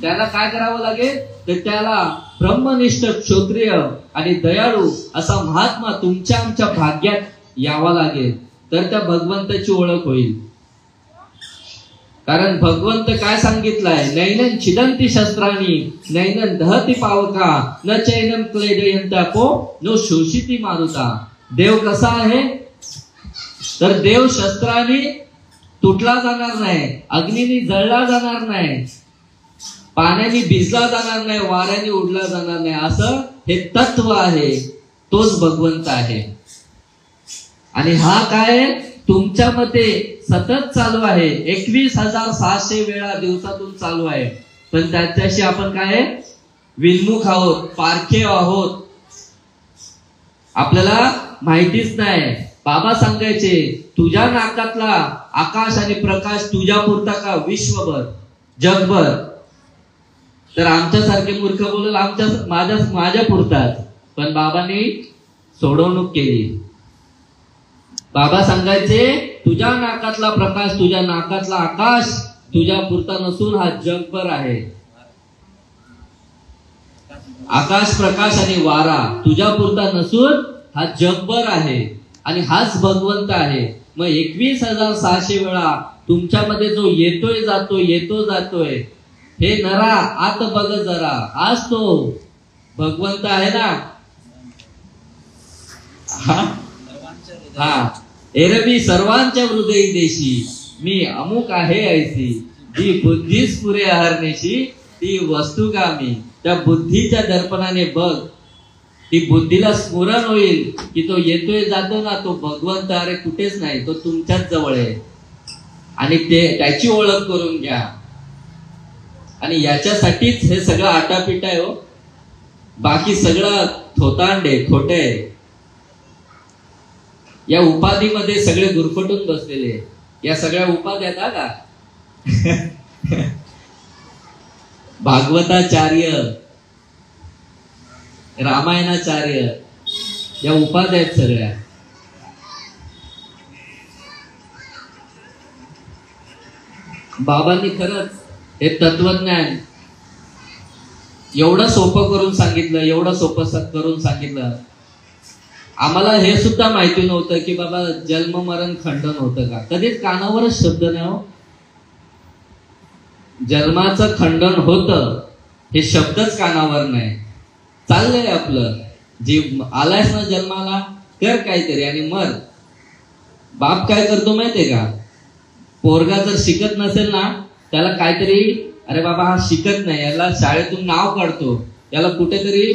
त्याला काय करावं लागेल, तर त्याला ब्रह्मनिष्ठ, क्षत्रिय आणि दयाळू असा महात्मा तुमच्या आमच्या भाग्यात यावा लागेल. तर त्या भगवंताची ओळख होईल. कारण भगवंत काय सांगितलंय, नैनन छिदंती शस्त्राणी, नैनन दहती पावका, न चैनम क्लेदयंतापो, नो शोषिती मारुता. देव कसा आहे, तर देव शस्त्राने तुटला जाणार नाही, अग्नीने जळला जाणार नाही, पाण्याने भिजला जाणार नाही, वाऱ्याने उडला जाणार नाही. असं हे तत्व आहे. तोच भगवंत आहे. आणि हा काय तुमच्यामध्ये सतत चालू आहे. 21,600 वेळा दिवसातून चालू आहे. पण त्याच्याशी आपण काय विन्मुख आहोत, पारखे आहोत, आपल्याला माहितीच नाही. बाबा सांगायचे, तुझ्या नाकातला आकाश आणि प्रकाश तुझ्या पुरता का विश्वभर, जगभर. तर आमच्यासारखे मूर्ख बोलल माझ्या पुरतात. पण बाबांनी सोडवणूक केली. बाबा सांगायचे, तुझ्या नाकातला प्रकाश, तुझ्या नाकातला आकाश तुझ्या पुरता नसून हा जगभर आहे. आकाश, प्रकाश आणि वारा तुझ्या पुरता नसून हा जगभर आहे. आणि हाच भगवंत आहे. मग 21,600 वेळा तुमच्यामध्ये जो येतोय जातोय, येतो जातोय, हे नरा आत बघ जरा, आज तो भगवंत आहे ना. हा, एरवी सर्वांच्या हृदयी देशी, मी अमुक आहे ऐसी, जी बुद्धीस पुरे हरण्याशी, ती वस्तू का मी. त्या बुद्धीच्या दर्पणाने बघ, ती बुद्धीला स्मरण होईल की तो येतोय जातो ना, तो भगवंत अरे कुठेच नाही, तो तुमच्याच जवळ आहे. आणि त्याची ओळख करून घ्या. आणि याच्यासाठीच हे सगळं आटापिटा आहे हो. बाकी सगळं थोतांडे खोटे. या उपाधीमध्ये सगळे गुरफटून बसलेले. या सगळ्या उपाध्या का भागवताचार्य, रामायणाचार्य, या उपाध्या आहेत सगळ्या. बाबांनी खरंच हे तत्वज्ञान एवढं सोपं करून सांगितलं, एवढं सोपं करून सांगितलं. आम्हाला हे सुद्धा माहिती नव्हतं की बाबा जन्म मरण खंडन होतं का. कधीच कानावरच शब्द नाही हो. जन्माचं खंडन होतं हे शब्दच कानावर नाही. चाललंय आपलं. जी आलायस ना जन्माला, कर काहीतरी आणि मर. बाप काय करतो माहितीये का, पोरगा जर शिकत नसेल ना त्याला काहीतरी, अरे बाबा हा शिकत नाही, याला शाळेतून नाव काढतो, याला कुठेतरी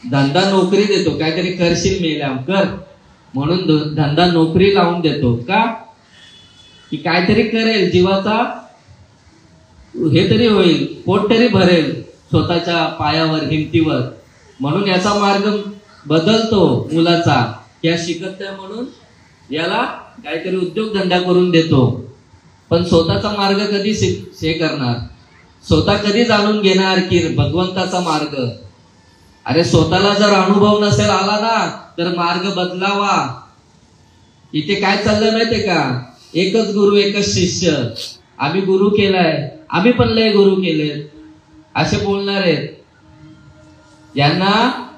धंदा नोकरी देतो, काहीतरी करशील मेल्या कर म्हणून धंदा नोकरी लावून देतो. का की काहीतरी करेल, जीवाचा हे तरी होईल, पोट तरी भरेल स्वतःच्या पायावर हिमतीवर, म्हणून याचा मार्ग बदलतो मुलाचा. या शिकत नाही म्हणून याला काहीतरी उद्योगधंदा करून देतो. पण स्वतःचा मार्ग कधी हे करणार, स्वतः कधी जाणून घेणार की भगवंताचा मार्ग. अरे स्वतःला जर अनुभव नसेल आला ना तर मार्ग बदलावा. इथे काय चाललंय माहितीये का, एकच गुरु एकच शिष्य, आम्ही गुरु केलाय, आम्ही पण लय गुरु केले, असे बोलणार आहेत. यांना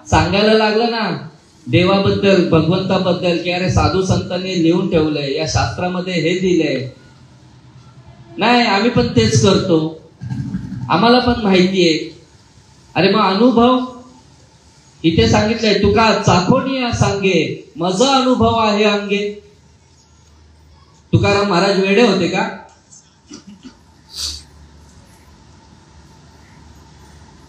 सांगायला लागलं ना देवाबद्दल भगवंताबद्दल की अरे साधू संतांनी लिहून ठेवलंय, या शास्त्रामध्ये हे दिलंय, नाही आम्ही पण तेच करतो, आम्हाला पण माहितीये. अरे मग अनुभव इथे सांगितलंय, तुका चाकोनिया सांगे मज अनुभव आहे अंगे. तुकाराम महाराज वेडे होते का?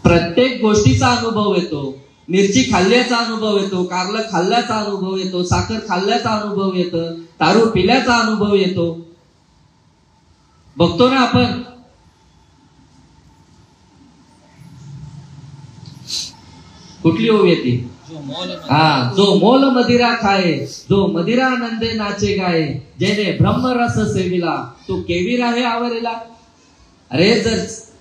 प्रत्येक गोष्टीचा अनुभव येतो. मिरची खाल्ल्याचा अनुभव येतो, कारलं खाल्ल्याचा अनुभव येतो, साखर खाल्ल्याचा अनुभव येतो, दारू पिल्याचा अनुभव येतो. बघतो ना आपण. कुठली ओवी येते? हा, जो मोल मदिरा खाए, जो मदिरा नंदे नाचे गाये, जेने ब्रह्मरस सेविला तो केवी राहे आवरेला. अरे जर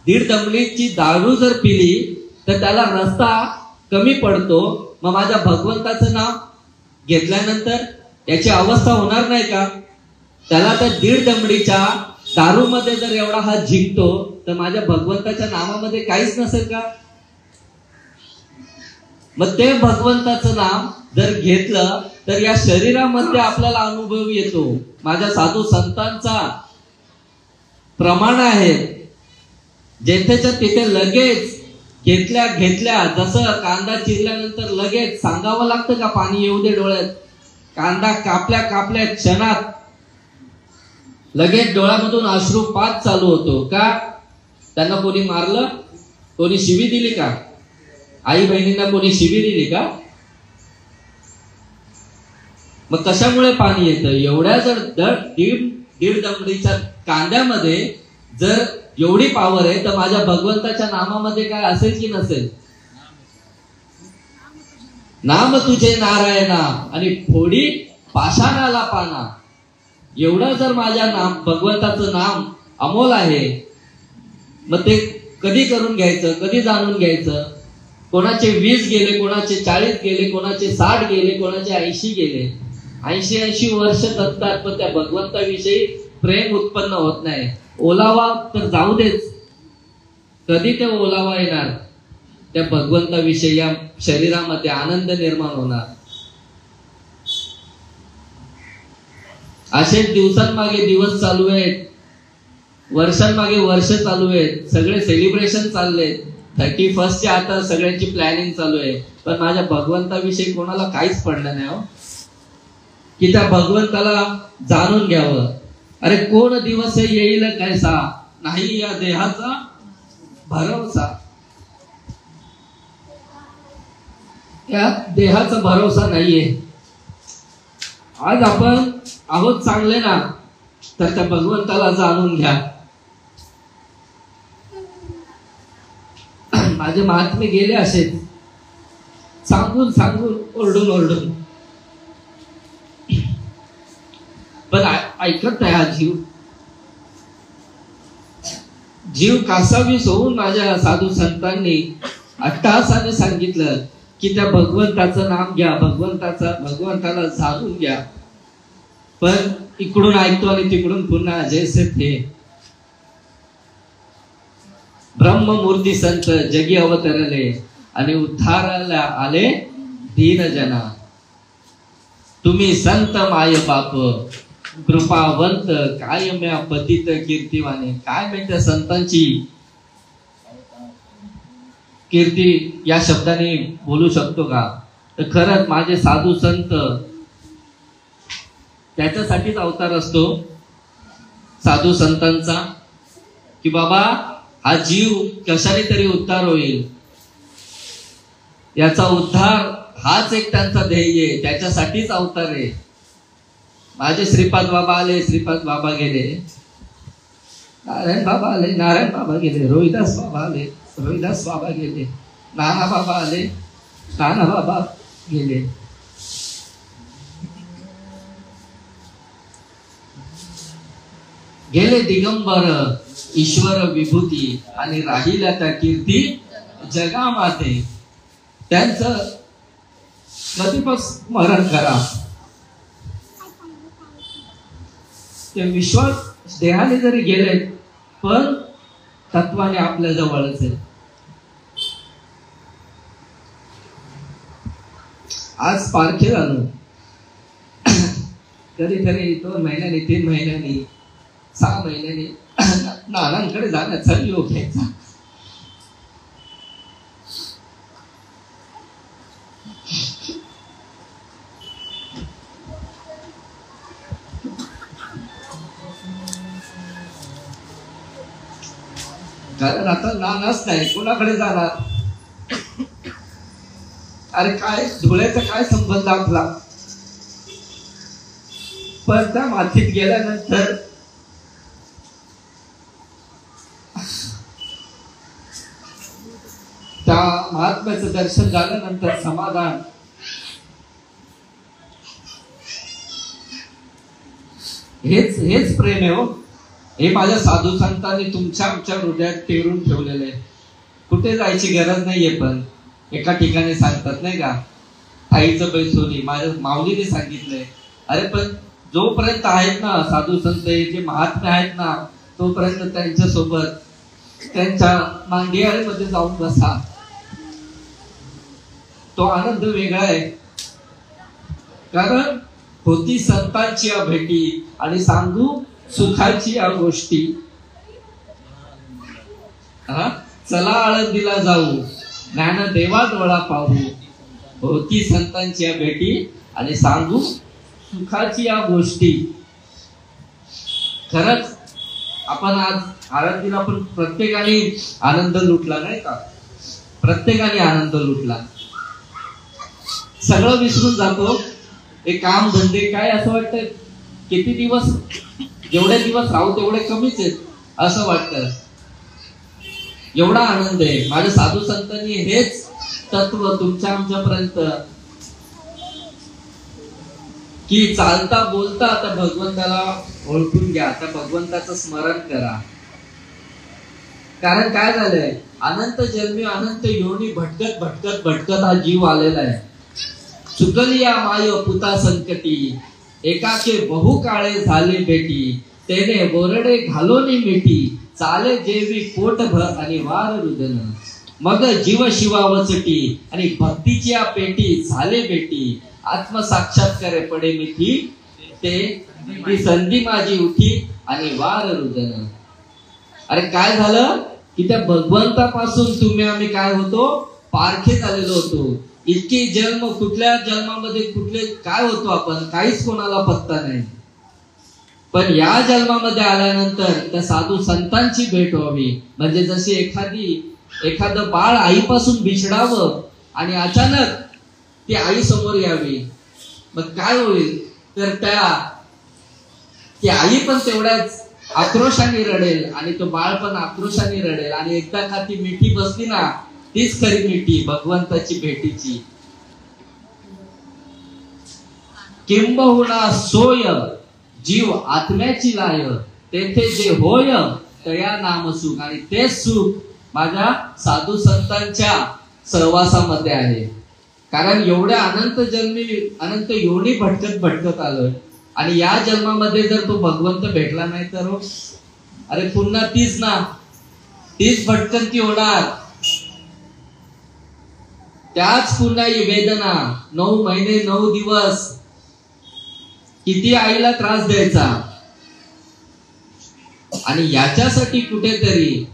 1.5 दमडीची दारू जर पिली तर त्याला रस्ता कमी पडतो. मग माझ्या भगवंताचं नाव घेतल्यानंतर याची अवस्था होणार नाही का? त्याला त्या 1.5 दमडीच्या दारूमध्ये जर एवढा हा जिंकतो तर माझ्या भगवंताच्या नामामध्ये काहीच नसेल का? मग ते भगवंताचं नाम जर घेतलं तर या शरीरामध्ये आपल्याला अनुभव येतो. माझ्या साधू संतांचा प्रमाण आहे, जेथेच्या तिथे लगेच घेतल्या जसं कांदा चिरल्यानंतर लगेच सांगावं लागतं का पाणी येऊ दे डोळ्यात. कांदा कापल्या क्षणात लगेच डोळ्यामधून अश्रुपात चालू होतो. का? त्यांना कोणी मारलं, कोणी शिवी दिली का? आई बहिणींना कोणी शिवी दिली का? मग कशामुळे पाणी येतं? एवढ्या जर 1.5 दमडीच्या कांद्यामध्ये जर एवढी पावर आहे तर माझ्या भगवंताच्या नामामध्ये काय असेल की नसेल? नाम तुझे नारायणा आणि फोडी पाषाणाला पाना. एवढं जर माझ्या भगवंताचं नाम अमोल आहे, मग ते कधी करून घ्यायचं, कधी जाणून घ्यायचं? कोणाचे 20 गेले, कोणाचे 40 गेले, कोणाचे 60 गेले, कोणाचे 80 गेले. 80 वर्ष जगतात पण त्या भगवंताविषयी प्रेम उत्पन्न होत नाही. ओलावा तर जाऊ देच, कधी ते ओलावा येणार? त्या भगवंताविषयी या शरीरामध्ये आनंद निर्माण होणार. असे दिवसांमागे दिवस चालू आहेत, वर्षांमागे वर्ष चालू आहेत, सगळे सेलिब्रेशन चालले. 31st आता सगळ्यांची प्लॅनिंग चालू आहे, पण माझ्या भगवंताविषयी कोणाला काहीच पडलं नाही हो, की त्या भगवंताला जाणून घ्यावं. अरे कोण दिवस येईल कैसा, नाही या देहाचा भरवसा. या देहाचा भरोसा नाहीये. आज आपण आहोत चांगले ना, तर त्या भगवंताला जाणून घ्या. माझे महात्मे गेले असेच सांगून ओरडून, पण ऐकत नाही हा जीव कासावीस होऊन माझ्या साधू संतांनी अट्टहासाने सांगितलं की त्या भगवंताचं नाम घ्या, भगवंताला जाणून घ्या. पण इकडून ऐकतो आणि तिकडून पुन्हा जैसे थे. ब्रह्ममूर्ती संत जगी अवतरले आणि उद्धाराला आले दीन जना. तुम्ही संत माय बाप कृपावंत कायम्या पतित कीर्तिवाने. काय म्हणते संतांची कीर्ती या शब्दाने बोलू शकतो का? तर खरंच माझे साधू संत त्याच्यासाठीच अवतार असतो साधू संतांचा, की बाबा हा जीव कशाने तरी उद्धार होईल, याचा उद्धार हाच एक त्यांचा ध्येय आहे, त्याच्यासाठीच अवतार आहे. माझे श्रीपाद बाबा आले, श्रीपाद बाबा गेले, नारायण बाबा आले, नारायण बाबा गेले, रोहिदास बाबा आले, रोहिदास बाबा गेले, नाना बाबा आले, नाना बाबा गेले. गेले दिगंबर ईश्वर विभूती आणि राहिल्या त्या कीर्ती जगामाते. त्यांचं कधी पण स्मरण करा. ते विश्वास देहाने जरी गेले पण तत्वाने आपल्या जवळच आहे. आज पारखे झालो, कधीतरी 2 महिन्यांनी 3 महिन्यांनी 6 महिन्यांनी नानांकडे जाण्याचा योग घ्यायचा. कारण आता नानाच नाही, कोणाकडे जाणार? अरे काय धुळ्याचा काय संबंध आपला? पण त्या मातीत गेल्यानंतर त्या महात्म्याचं दर्शन झाल्यानंतर समाधान, हेच प्रेम आहे हो. हे माझ्या साधू संतांनी तुमच्या आमच्या हृदयात पेरून ठेवलेलं आहे. कुठे जायची गरज नाहीये. पण एका ठिकाणी सांगतात नाही का, आईचं बैसोली, माझ्या माऊलीने सांगितलंय. अरे पण जोपर्यंत आहेत ना साधू संत, जे महात्मे आहेत ना, तोपर्यंत त्यांच्या सोबत त्यांच्या मांडियाळीमध्ये जाऊन बसा. तो आनंद वेगळा आहे. कारण होती संतांची या भेटी आणि सांगू सुखाची या गोष्टी. चला आळंदीला जाऊ, ज्ञानदेवा डोळा पाहू. होती संतांची या भेटी आणि सांगू सुखाची या गोष्टी. खरंच आपण आज आळंदीला पण प्रत्येकाने आनंद लुटला नाही का? प्रत्येकाने आनंद लुटला. सगळं विसरून जातो. हे काम धंदे काय असं वाटतं किती दिवस, जेवढे दिवस राहू तेवढे कमीच आहेत असं वाटतं. एवढा आनंद आहे. माझ्या साधू संतांनी हेच तत्व तुमच्या आमच्यापर्यंत, की चालता बोलता आता भगवंताला ओळखून घ्या, आता भगवंताचं स्मरण करा. कारण काय झालंय, अनंत जन्मी अनंत योनी भटकत भटकत भटकत हा जीव आलेला आहे. चुकली या माय पुता संकटी, एकाचे बहु काळे झाले भेटी. तेने बोरडे घालोनी मिठी, चाले जेवी पोटभर आणि वार रुदन. मग जीव शिवावचटी आणि भक्तीची या पेटी झाले बेटी. आत्मसाक्षात्कारे पडे मिठी, ते ती संधी माझी उठी आणि वार रुदन. अरे काय झालं की त्या भगवंतापासून तुम्ही आम्ही काय होतो, पारखे झालेलो होतो. इतकी जन्म, कुठल्या जन्मामध्ये कुठले काय होतो आपण, काहीच कोणाला पत्ता नाही. पण या जन्मामध्ये आल्यानंतर त्या साधू संतांची भेट व्हावी. म्हणजे जशी एखादं बाळ आईपासून बिछडावं आणि अचानक ती आई समोर यावी, मग काय होईल तर ती आई पण तेवढ्याच आक्रोशाने रडेल आणि तो बाळ पण आक्रोशाने रडेल. आणि एकदा का ती मिठी बसली ना, तीच खरी मिठी भगवंताची भेटीची. किंबहुना सोय जीव आत्म्याची लाय, तेथे जे होय तया नाम सुख. आणि तेच सुख माझ्या साधू संतांच्या सहवासामध्ये आहे. कारण एवढ्या अनंत जन्मी अनंत योनी भटकत भटकत आलोय आणि या जन्मामध्ये जर तो भगवंत भेटला नाही तर अरे पुन्हा तीच भटकंती होणार. त्याच पुन्हा ही वेदना, 9 महिने 9 दिवस किती आईला त्रास द्यायचा. आणि याच्यासाठी कुठेतरी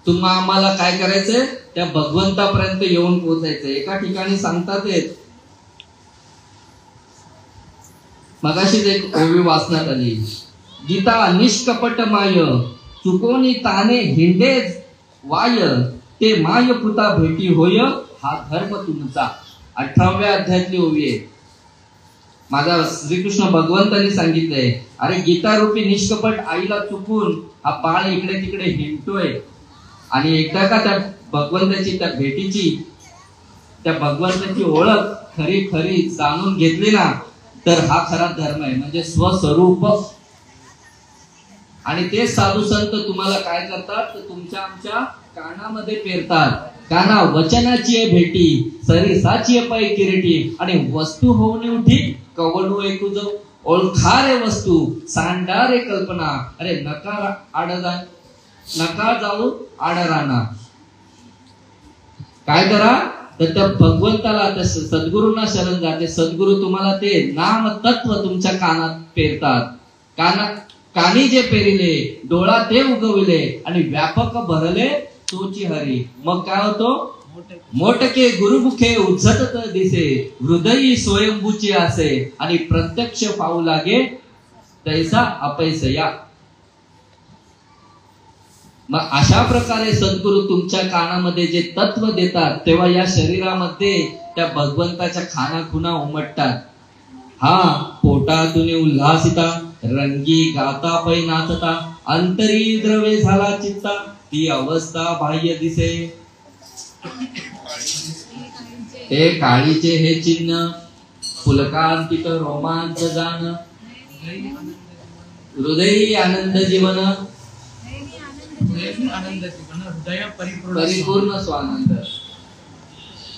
तुम्हा आम्हाला काय करायचंय, त्या भगवंतापर्यंत येऊन पोहोचायचंय. एका ठिकाणी सांगतात मगाशीच एक ओवी वाचण्यात आली, गीता निष्कपट माय चुकोनी ताने हिंडे वाय, ते माय पुता भेटी होय हा धर्म तुमचा. 18व्या अध्यायातली ओवी आहे. माझा श्रीकृष्ण भगवंतांनी सांगितलंय, अरे गीता रूपी निष्कपट आईला चुकून हा बाळ इकडे तिकडे हिंडतोय, आणि एकदा का त्या भगवंताची, त्या भेटीची, त्या भगवंताची ओळख खरी खरी जाणून घेतली ना, तर हा खरा धर्म आहे, म्हणजे स्वस्वरूप. आणि ते साधू संत तुम्हाला काय करतात, तर तुमच्या आमच्या कानामध्ये पेरतात. काना वचनाची आहे भेटी, सरीसाची आहे पै किरीटी, आणि वस्तू होऊन उठी कवडू ऐकू जाऊ, ओळखा रे वस्तू सांडा रे कल्पना, अरे नका आडदा, नका जाऊ आडराना. काय करा, तर त्या भगवंताला, त्या सद्गुरूंना शरण जाते. सद्गुरू तुम्हाला ते नाम तत्व तुमच्या कानात पेरतात. कानी जे पेरिले डोळा ते उगविले, आणि व्यापक भरले तोची हरी. मग काय होतो, मोटके गुरुमुखे उज्जत दिसे, हृदयी स्वयंभूचे असे, आणि प्रत्यक्ष पाहू लागे तैसा अपैसया. मग अशा प्रकारे सद्गुरू तुमच्या कानामध्ये जे तत्व देतात, तेव्हा या शरीरामध्ये त्या भगवंताच्या खाना खुना उमटतात. हा पोटातून उल्हासिता, रंगी गाता पै नाचता, अंतरी द्रवे झाला चित्ता, ती अवस्था बाह्य दिसे. ते काळीचे हे चिन्ह, पुलकांकित रोमांच जाण, हृदयी आनंद जीवन, परिपूर्ण स्वानंद.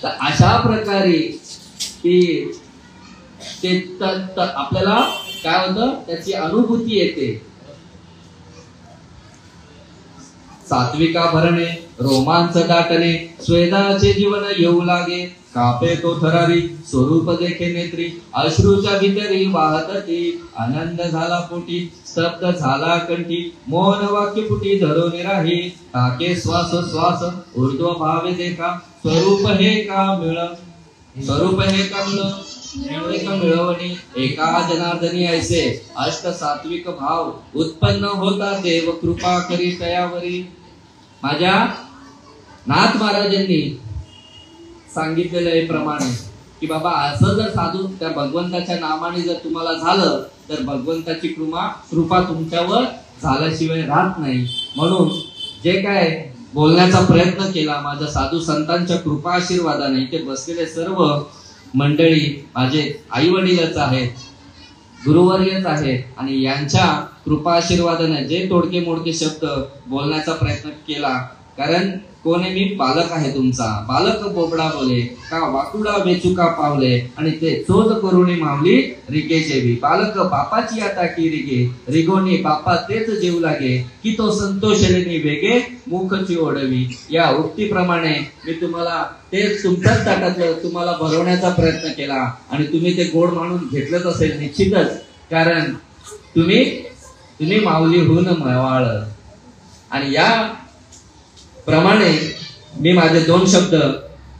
तर अशा प्रकारे ते आपल्याला काय होतं, त्याची अनुभूती येते. सात्विका भरणे, रोमांच दाटणे, स्वेदाचे जीवन येऊ लागे, कापे तो थरारी, स्वरूप देखे नेत्री, अश्रूच्या भीतरी वाहतती, आनंद झाला पोटी, स्तब्ध झाला कंठी, मौन वाक्य पुटी धरून राही, टाके श्वास श्वास ऊर्ध्व भावे देखा, स्वरूप हे का मिळ, स्वरूप हे का मिळवणी, एका जनार्दनी ऐसे अष्ट सात्विक भाव उत्पन्न होता, देव कृपा करी तयावरी. माझ्या नाथ महाराजांनी सांगितलेलं प्रमाणे की बाबा असं जर साधू त्या भगवंताच्या नामाने जर तुम्हाला झालं, तर भगवंताची कृपा तुमच्यावर झाल्याशिवाय राहत नाही. म्हणून जे काय बोलण्याचा प्रयत्न केला, माझ्या साधू संतांच्या कृपा आशीर्वादाने इथे बसलेले सर्व मंडळी माझे आई वडीलच आहेत, गुरुवर्यच आहेत, आणि यांच्या कृपा आशीर्वादाने जे तोडके मोडके शब्द बोलण्याचा प्रयत्न केला, कारण कोणी मी बालक आहे तुमचा, बालक बोबडा बोले का वाकुडा बेचुका पावले, आणि ते चोद करुणी मावली रिगे जेवी, बालक बापाची आता की रिगे, रिगोनी बापा तेच जेवू लागे, की तो संतोषलेनी वेगे मुखची ओढवी. या उक्तीप्रमाणे मी तुम्हाला तेच तुमच्याच ताटातलं तुम्हाला भरवण्याचा प्रयत्न केला, आणि तुम्ही ते गोड मानून घेतलंच असेल निश्चितच, कारण तुम्ही माऊली होऊन मवाळ. आणि या प्रमाणे मी माझे 2 शब्द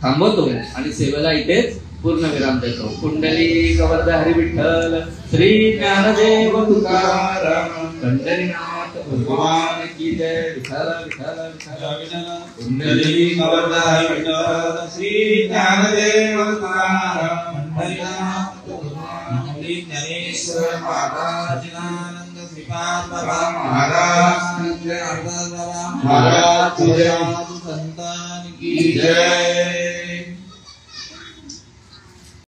थांबवतो आणि सेवेला इथेच पूर्ण विराम देतो. कुंडली कवर्ध हरी विठ्ठल, श्री ज्ञानदेव तुकाराम, पंढरीनाथ भगवान की जय. विठ्ठल विठ्ठल विठ्ठल. कुंडली कवर्ध हरी विठ्ठल, श्री ज्ञानदेव तुकाराम, पंढरीनाथ भगवान की ज्ञानेश्वर महाराज, श्रीपाद बाबा महाराज, महाराज संतान की जय.